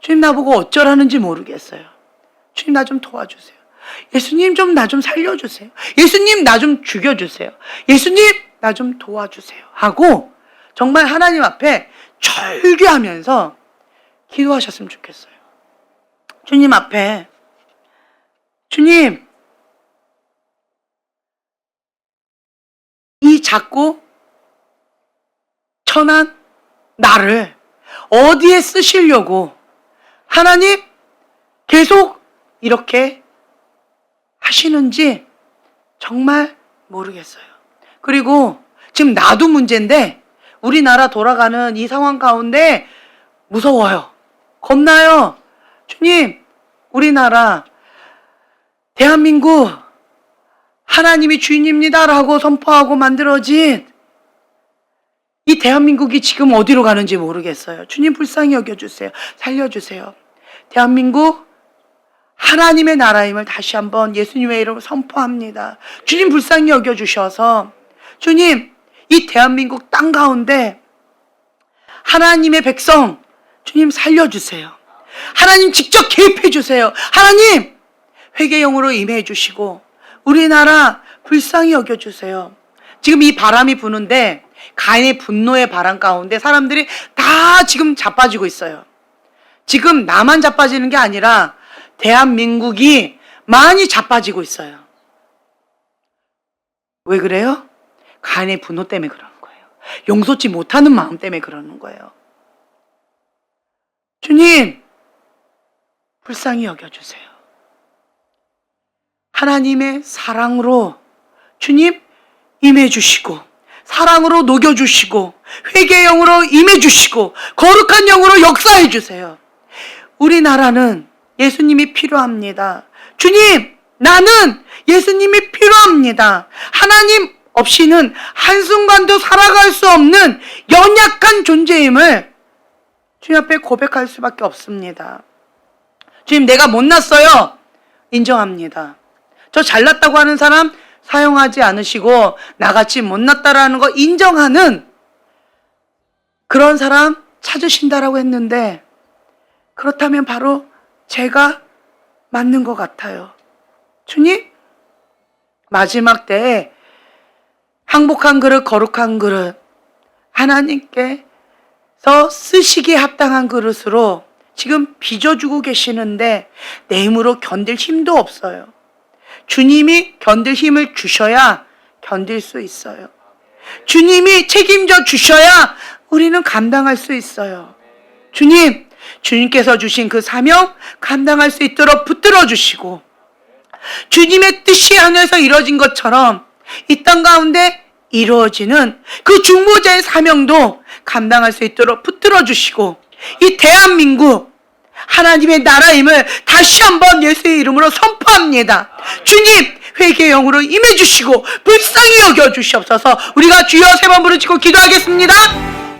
주님 나보고 어쩌라는지 모르겠어요. 주님 나 좀 도와주세요. 예수님 좀 나 좀 살려주세요. 예수님 나 좀 죽여주세요. 예수님 나 좀 도와주세요. 하고 정말 하나님 앞에 절규하면서 기도하셨으면 좋겠어요. 주님 앞에, 주님, 이 작고 천한 나를 어디에 쓰시려고 하나님 계속 이렇게 하시는지 정말 모르겠어요. 그리고 지금 나도 문제인데 우리나라 돌아가는 이 상황 가운데 무서워요. 겁나요. 주님, 우리나라 대한민국 하나님이 주인입니다라고 선포하고 만들어진 이 대한민국이 지금 어디로 가는지 모르겠어요. 주님 불쌍히 여겨주세요. 살려주세요. 대한민국 하나님의 나라임을 다시 한번 예수님의 이름으로 선포합니다. 주님 불쌍히 여겨주셔서, 주님 이 대한민국 땅 가운데 하나님의 백성 주님 살려주세요. 하나님 직접 개입해 주세요. 하나님 회개 영으로 임해 주시고 우리나라 불쌍히 여겨주세요. 지금 이 바람이 부는데 가인의 분노의 바람 가운데 사람들이 다 지금 자빠지고 있어요. 지금 나만 자빠지는 게 아니라 대한민국이 많이 자빠지고 있어요. 왜 그래요? 가인의 분노 때문에 그러는 거예요. 용서치 못하는 마음 때문에 그러는 거예요. 주님, 불쌍히 여겨주세요. 하나님의 사랑으로 주님 임해주시고 사랑으로 녹여주시고 회개의 영으로 임해주시고 거룩한 영으로 역사해주세요. 우리나라는 예수님이 필요합니다. 주님, 나는 예수님이 필요합니다. 하나님 없이는 한순간도 살아갈 수 없는 연약한 존재임을 주님 앞에 고백할 수밖에 없습니다. 주님, 내가 못났어요. 인정합니다. 저 잘났다고 하는 사람 사용하지 않으시고 나같이 못났다라는 거 인정하는 그런 사람 찾으신다라고 했는데, 그렇다면 바로 제가 맞는 것 같아요. 주님, 마지막 때에 항복한 그릇, 거룩한 그릇, 하나님께서 쓰시기에 합당한 그릇으로 지금 빚어주고 계시는데 내 힘으로 견딜 힘도 없어요. 주님이 견딜 힘을 주셔야 견딜 수 있어요. 주님이 책임져 주셔야 우리는 감당할 수 있어요. 주님, 주님께서 주신 그 사명 감당할 수 있도록 붙들어 주시고, 주님의 뜻이 하늘에서 이루어진 것처럼 이 땅 가운데 이루어지는 그 중보자의 사명도 감당할 수 있도록 붙들어 주시고, 이 대한민국 하나님의 나라임을 다시 한번 예수의 이름으로 선포합니다. 주님, 회개의 영으로 임해 주시고 불쌍히 여겨 주시옵소서. 우리가 주여 세 번 부르짖고 기도하겠습니다.